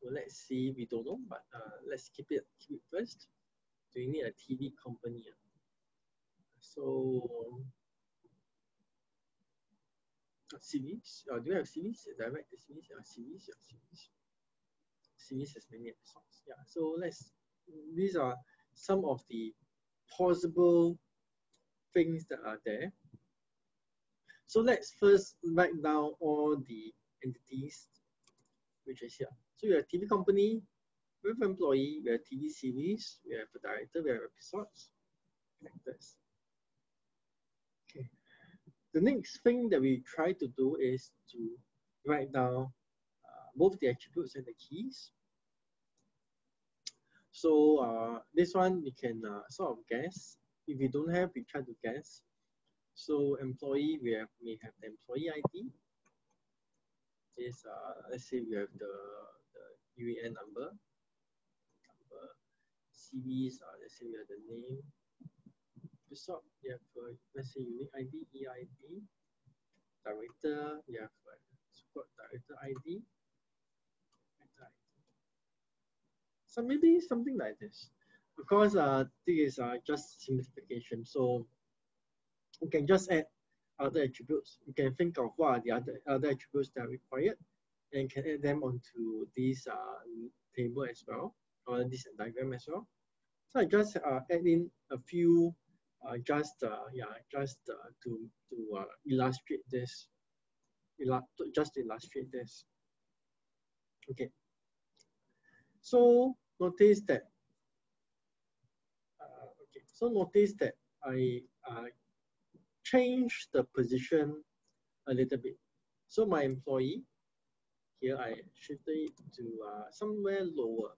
So let's see, we don't know, but let's keep it first. Do you need a TV company? So series. Do you have series? Direct the series. Series. Yeah, series. Series has many episodes. Yeah. So these are some of the possible things that are there. So let's first write down all the entities which is here. So we have TV company, we have employee, we have TV series, we have a director, we have episodes, actors. Okay. The next thing that we try to do is to write down both the attributes and the keys. So this one we can sort of guess. If we don't have, we try to guess. So employee, may have the employee ID. Is let's say we have the UEN number. Series, let's say we have the name. Episode, we have let's say unique ID, EID. Director, we have support director ID. So maybe something like this. Of course, this is just simplification. So you can just add other attributes. You can think of what are the other attributes that are required, and can add them onto this table as well, or this diagram as well. So I just add in a few, just to illustrate this. Just to illustrate this. Okay. So notice that. I change the position a little bit. So my employee here, I shifted it to somewhere lower.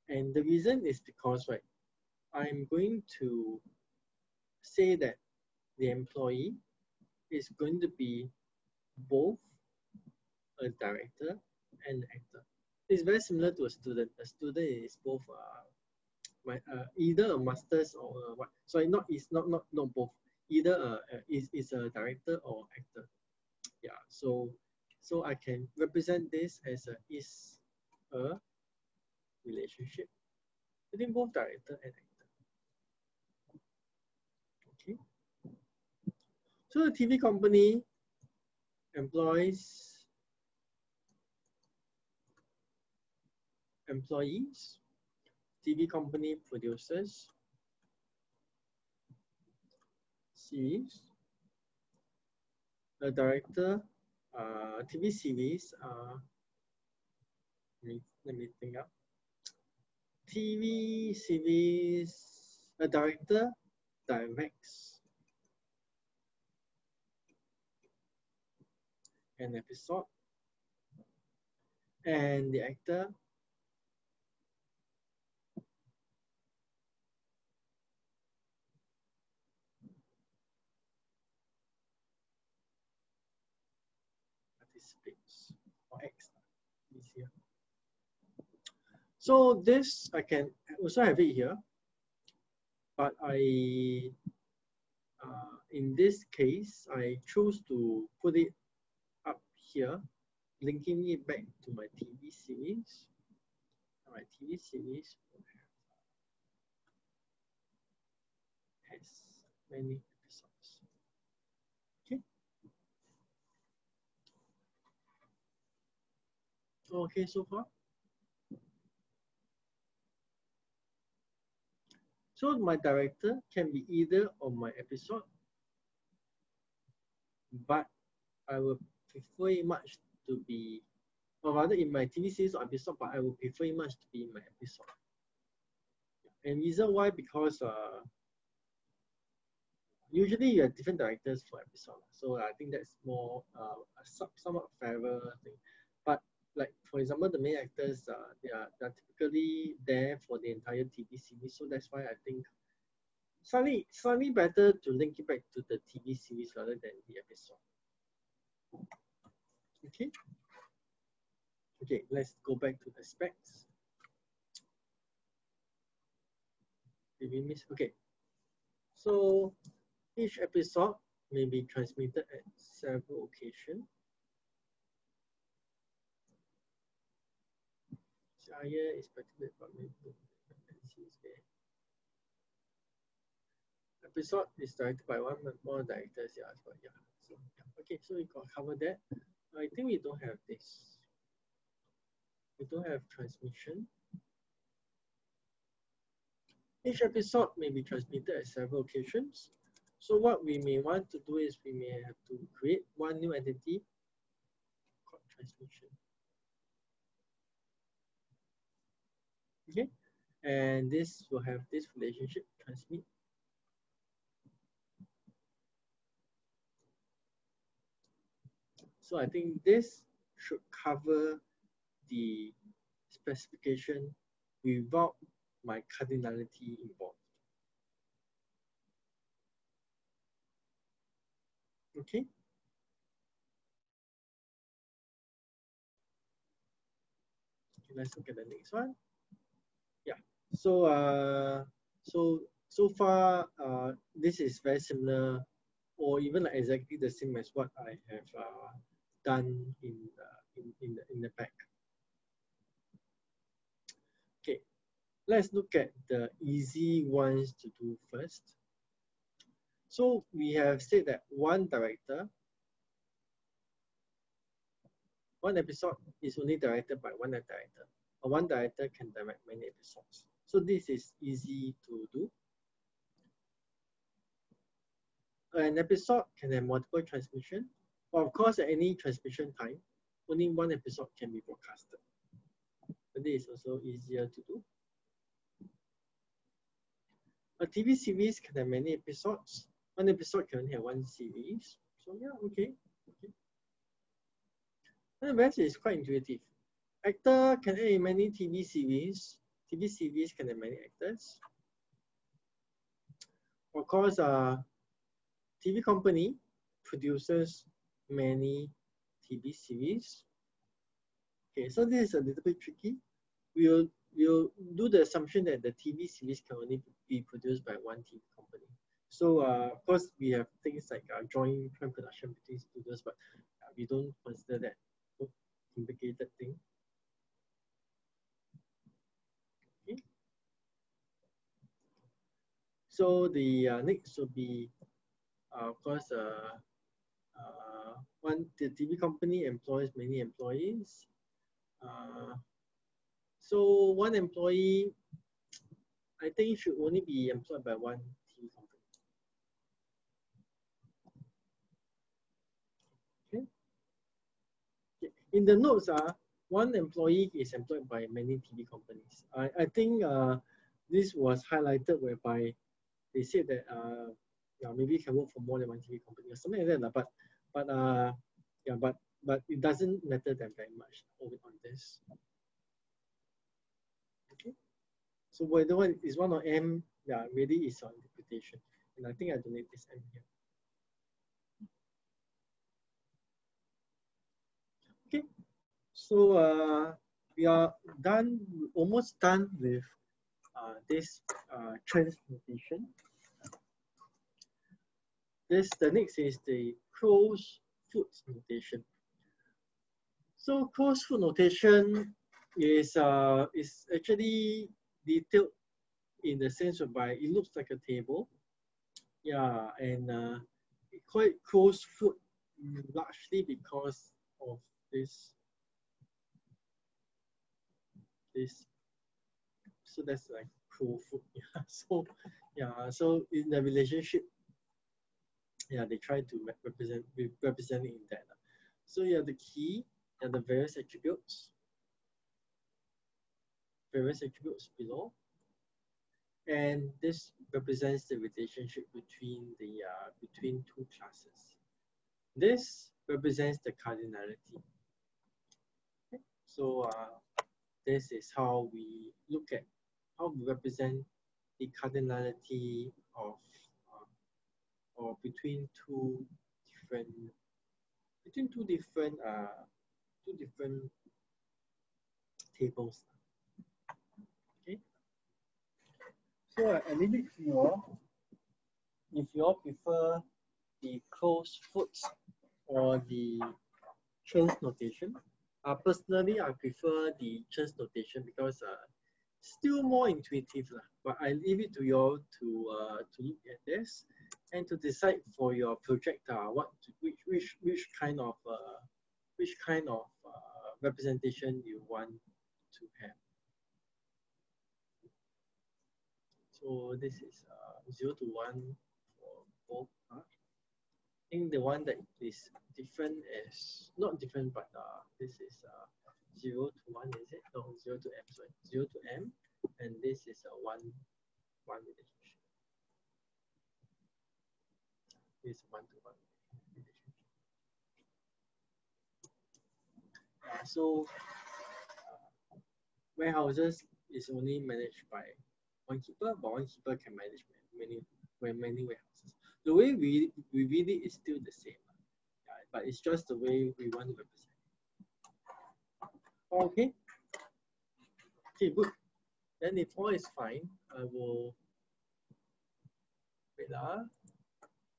And the reason is because, right, I'm going to say that the employee is going to be both a director and an actor. It's very similar to a student. A student is both either a master's or a what? Sorry, not both. Either is a director or actor. Yeah. So I can represent this as a relationship between both director and actor. Okay. So the TV company employees, TV company produces series, the director, TV series, let me think up. TV series, the director directs an episode, and the actor participates or acts. Easier. So this I can also have it here, but in this case I choose to put it up here, linking it back to my TV series. My TV series will has many episodes. Okay. Okay, so far. So my director can be either on my episode, but I would prefer it much to be, or rather in my TV series or episode, but I would prefer it much to be in my episode. And reason why, because usually you have different directors for episode. So I think that's more a somewhat fairer thing. But like for example, the main actors they're typically there for the entire TV series. So that's why I think slightly better to link it back to the TV series rather than the episode. Okay. Okay, let's go back to the specs. Did we miss? Okay. So each episode may be transmitted at several occasions. Shire is protected from episode is directed by one more directors. Yeah, but yeah. So, yeah. Okay, so we got covered that. I think we don't have this. We don't have transmission. Each episode may be transmitted at several occasions. So what we may want to do is we may have to create one new entity called transmission. Okay, and this will have this relationship transmit. So I think this should cover the specification without my cardinality involved. Okay. Okay, let's look at the next one. Yeah. So so far this is very similar, or even like exactly the same as what I have done in the back. Okay, let's look at the easy ones to do first. So we have said that one episode is only directed by one director, or one director can direct many episodes. So this is easy to do. An episode can have multiple transmission, but of course at any transmission time, only one episode can be broadcasted. But this is also easier to do. A TV series can have many episodes. One episode can only have one series. So yeah, okay. And the rest is quite intuitive. Actor can have many TV series. TV series can have many actors. Of course, TV company produces many TV series. Okay, so this is a little bit tricky. We'll do the assumption that the TV series can only be produced by one TV company. So of course we have things like joint production between studios, but we don't consider that complicated thing. Okay. So the next will be of course the TV company employs many employees. So one employee, I think, should only be employed by one TV company. Okay. In the notes, one employee is employed by many TV companies. I think this was highlighted whereby they said that yeah, maybe you can work for more than one TV company or something like that. But it doesn't matter that very much on this. Okay. So whether one is one or M, yeah, really is on interpretation. And I think I don't need this M here. Okay. So we are done, almost done with this transnotation. The next is the closed foot notation. So closed foot notation is actually detailed in the sense whereby it looks like a table. Yeah, and it call it closed foot largely because of this. So that's like closed foot. Yeah. So yeah. So in the relationship, yeah, they try to represent it in that. So yeah, the key and the various attributes below, and this represents the relationship between two classes. This represents the cardinality. Okay. So this is how we look at how we represent the cardinality of or between two different tables. Okay. So I leave it to you all. If you all prefer the closed foot or the transnotation, personally I prefer the transnotation because still more intuitive, but I leave it to you all to look at this. and to decide for your project which kind of representation you want to have. So this is 0 to 1 for both. I think the one that is different is not different, but this is 0 to 1, is it? No, 0 to m, sorry. 0 to m, and this is a 1 relationship. This is 1 to 1 relationship. So warehouses is only managed by one keeper, but one keeper can manage many warehouses. The way we read it is still the same, but it's just the way we want to represent. Okay. Okay, good. Then if all is fine, I will wait.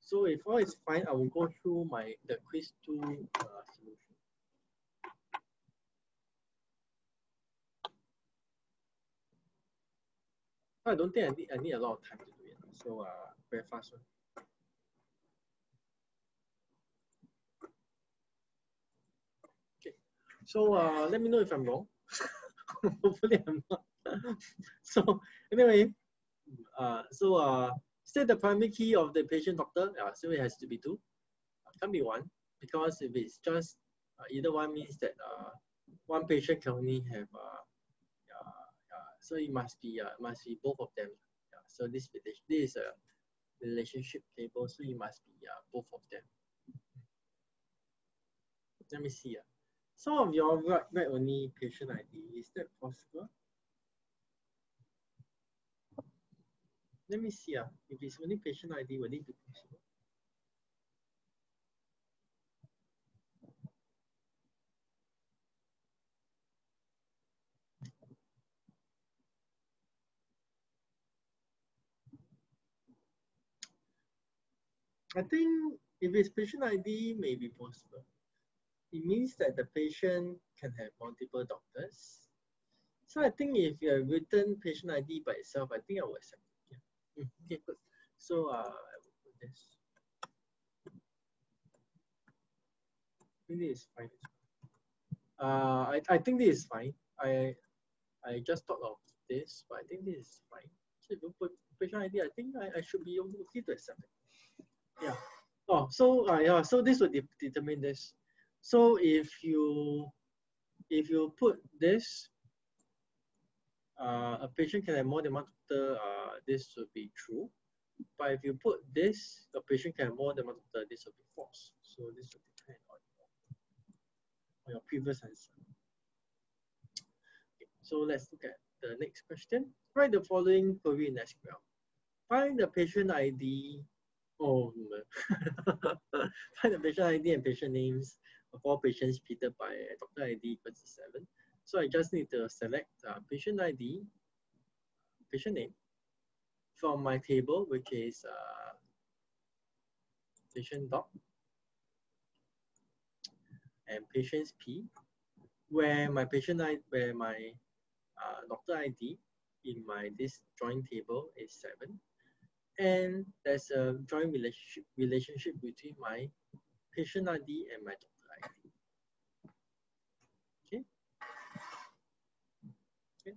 So if all is fine, I will go through the quiz 2 solution. I don't think I need a lot of time to do it. So very fast one. Okay. So let me know if I'm wrong. Hopefully I'm not. So anyway, state the primary key of the patient doctor. So it has to be 2. Can't be 1, because if it's just either one means that one patient can only have so it must be both of them. So this is a relationship table, so it must be both of them. Let me see. Some of you all write only patient ID. Is that possible? Let me see. If it's only patient ID, will it be possible? I think if it's patient ID, may be possible. It means that the patient can have multiple doctors. So I think if you have written patient ID by itself, I think I will accept it. Yeah. Okay, good. So I will put this. I think this is fine. I think this is fine. I just thought of this, but I think this is fine. So if you put patient ID, I think I should be okay to accept it. Yeah. Oh, so yeah. So this will determine this. So if you put this, a patient can have more than one doctor. This would be true. But if you put this, a patient can have more than one doctor. This will be false. So this will depend on your previous answer. Okay, so let's look at the next question. Write the following query in SQL. Find the patient ID. Oh, find the patient ID and patient names of all patients treated by doctor ID equals 7. So I just need to select patient ID, patient name from my table, which is patient doc and patients P, where my patient ID, where my doctor ID in this joint table is 7, and there's a joint relationship between my patient ID and my doctor ID. Okay. Okay.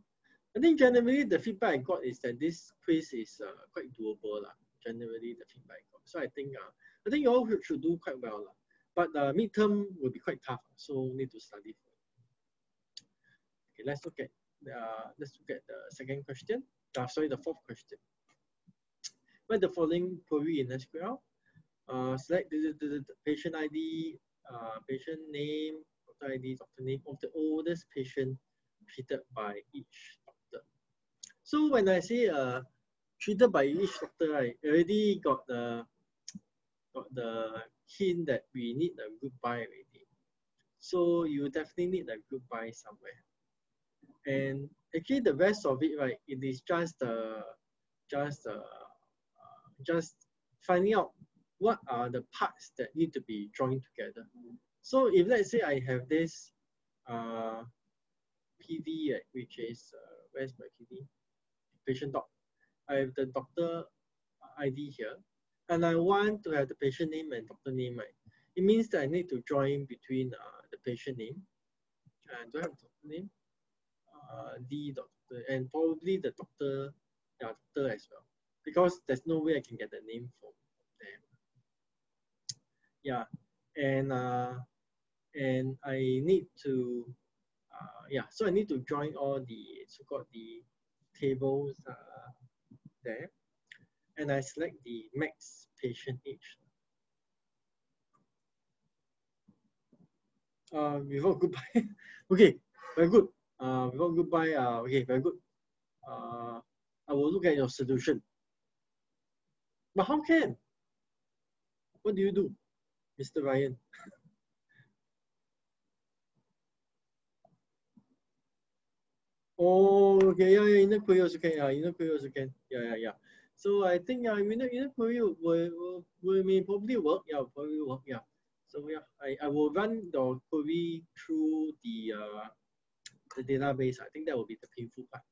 I think generally the feedback I got is that this quiz is quite doable generally the feedback I got. So I think you all should do quite well but midterm will be quite tough, so need to study for it. Okay, let's look at the second question. Sorry, the fourth question. Write the following query in SQL. Select the patient ID, patient name, doctor ID, doctor name of the oldest patient treated by each doctor. So when I say treated by each doctor, I already got the hint that we need a group by already. So you definitely need a group by somewhere. And actually the rest of it, right, it is just finding out what are the parts that need to be joined together. So if let's say I have this PD, which is where's my PD? Patient doc. I have the doctor ID here. and I want to have the patient name and doctor name, right? It means that I need to join between the patient name and do I have doctor name? The doctor and probably the doctor, yeah, doctor as well, because there's no way I can get the name from them. Yeah, and I need to yeah, so I need to join all the so-called the tables there, and I select the max patient age. Before goodbye, okay, very good. Before goodbye, okay, very good. I will look at your solution. But how can? What do you do, Mr. Ryan? Oh, okay, yeah, inner query also can. Yeah, inner query also can. Yeah. So I think inner query will may probably work. Yeah, probably work. Yeah. So yeah, I will run the query through the database. I think that will be the painful part.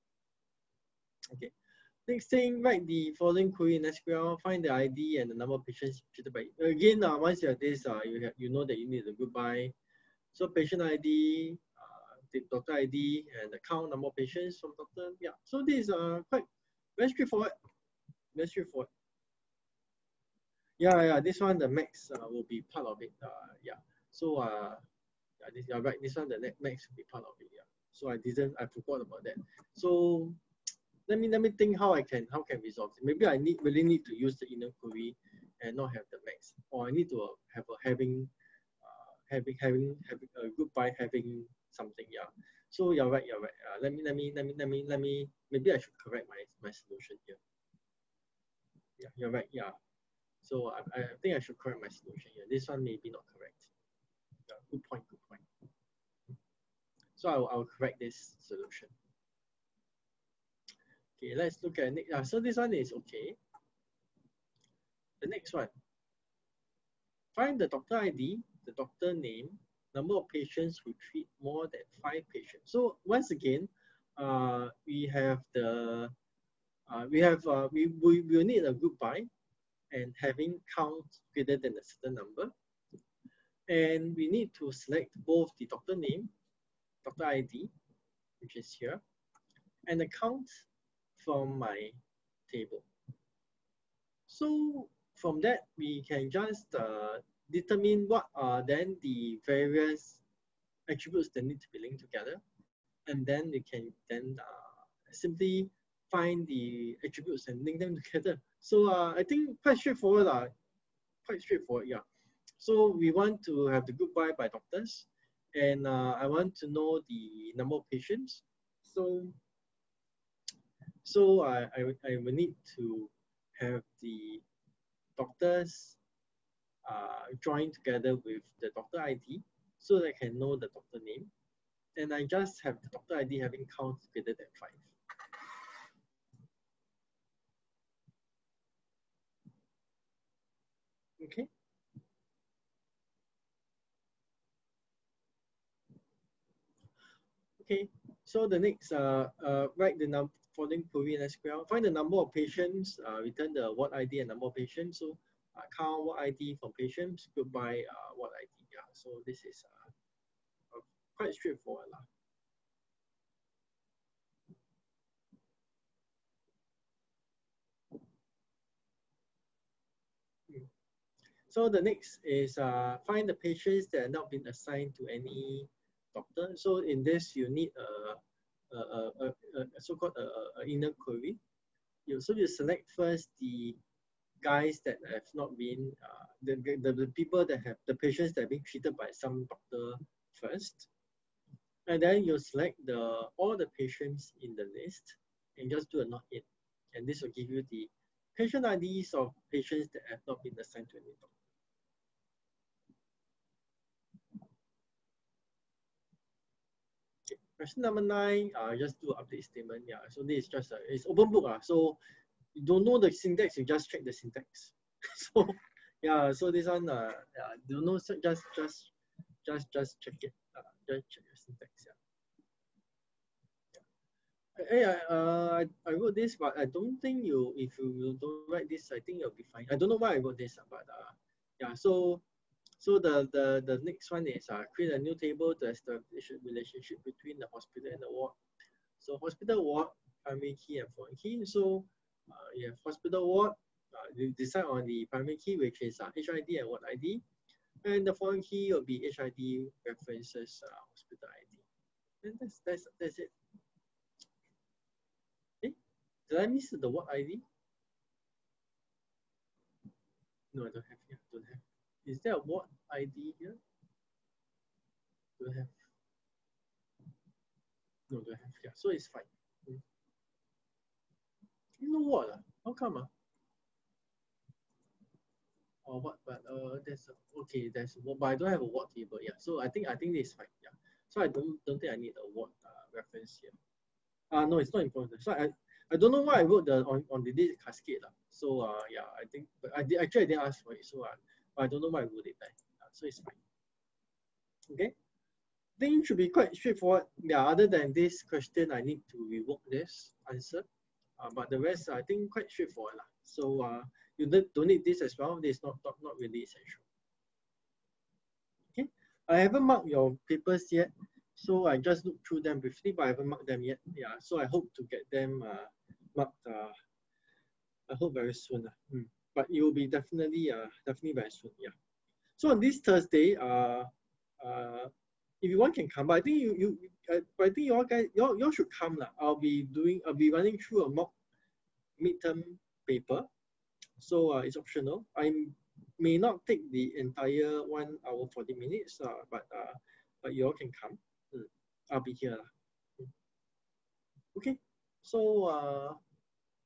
Okay. Next thing, write the following query in SQL. Find the ID and the number of patients treated by. Again, once you have this, you know that you need a goodbye. So patient ID, the doctor ID, and the count number of patients from doctor. Yeah. So these are quite very straightforward. Very straightforward. Yeah. This one the max will be part of it. Yeah. So yeah, you're right. This one the max will be part of it. Yeah. So I forgot about that. So let me think how can resolve it. Maybe I really need to use the inner query and not have the max, or I need to have a having a goodbye having something. Yeah. So you're right. You're right. Let me. Maybe I should correct my solution here. Yeah. You're right. Yeah. So I think I should correct my solution here. This one may be not correct. Yeah, good point. Good point. So I'll correct this solution. Okay. Let's look at it. So this one is okay. The next one. Find the doctor ID, the doctor name, number of patients who treat more than 5 patients. So once again, we have the we will need a group by and having count greater than a certain number, and we need to select both the doctor name, doctor ID, which is here, and the count from my table. So from that, we can just determine what are then the various attributes that need to be linked together, and then we can then simply find the attributes and link them together. So I think quite straightforward, quite straightforward, yeah. So we want to have the goodbye by doctors, and I want to know the number of patients. So I will need to have the doctors join together with the doctor ID so that I can know the doctor name. And I just have the doctor ID having count greater than 5. Okay. Okay. So the next, write the following query in SQL. Find the number of patients. Return the what ID and number of patients. So count what ID from patients. Goodbye what ID. Yeah. So this is quite straightforward lah. So the next is find the patients that have not been assigned to any doctor. So in this, you need a so-called a inner query. So you select first the guys that have not been, the people that have, the patients that have been treated by some doctor first. And then you select all the patients in the list and just do a not in. And this will give you the patient IDs of patients that have not been assigned to any doctor. Question number 9, just do update statement. Yeah, so this is just it's open book. So you don't know the syntax, you just check the syntax. So yeah, so this one, yeah, don't know, so just check it. Just check your syntax. Yeah. Hey, I wrote this, but I don't think if you don't write this, I think you'll be fine. I don't know why I wrote this, but yeah. So the next one is create a new table to establish a relationship between the hospital and the ward. So hospital ward, primary key and foreign key. So you have hospital ward. You decide on the primary key, which is HID and ward ID, and the foreign key will be HID references hospital ID. And that's it. Eh? Did I miss the ward ID? No, I don't have here. Don't have. Is there a ward ID here? Don't have. No, don't have. Yeah, so it's fine. You know what? How come? Or what? But there's okay. There's but I don't have a ward table. Yeah, so I think this is fine. Yeah. So I don't think I need a ward reference here. No, it's not important. So I don't know why I wrote the on the date cascade. So yeah, I think but actually I didn't ask for it. So I don't know why I wrote it there. So it's fine. Okay. Think should be quite straightforward. Yeah, other than this question, I need to revoke this answer. But the rest, I think, quite straightforward. So you don't need this as well. This is not really essential. Okay, I haven't marked your papers yet. So I just looked through them briefly, but I haven't marked them yet. Yeah, so I hope to get them marked. I hope very soon. But it will be definitely very soon. Yeah. So on this Thursday, if you want can come, but I think I think you all guys you all should come lah. I'll be running through a mock midterm paper, so it's optional. I may not take the entire 1 hour 40 minutes, but you all can come. I'll be here lah. Okay, so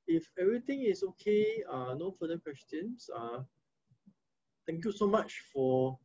if everything is okay, no further questions. Thank you so much for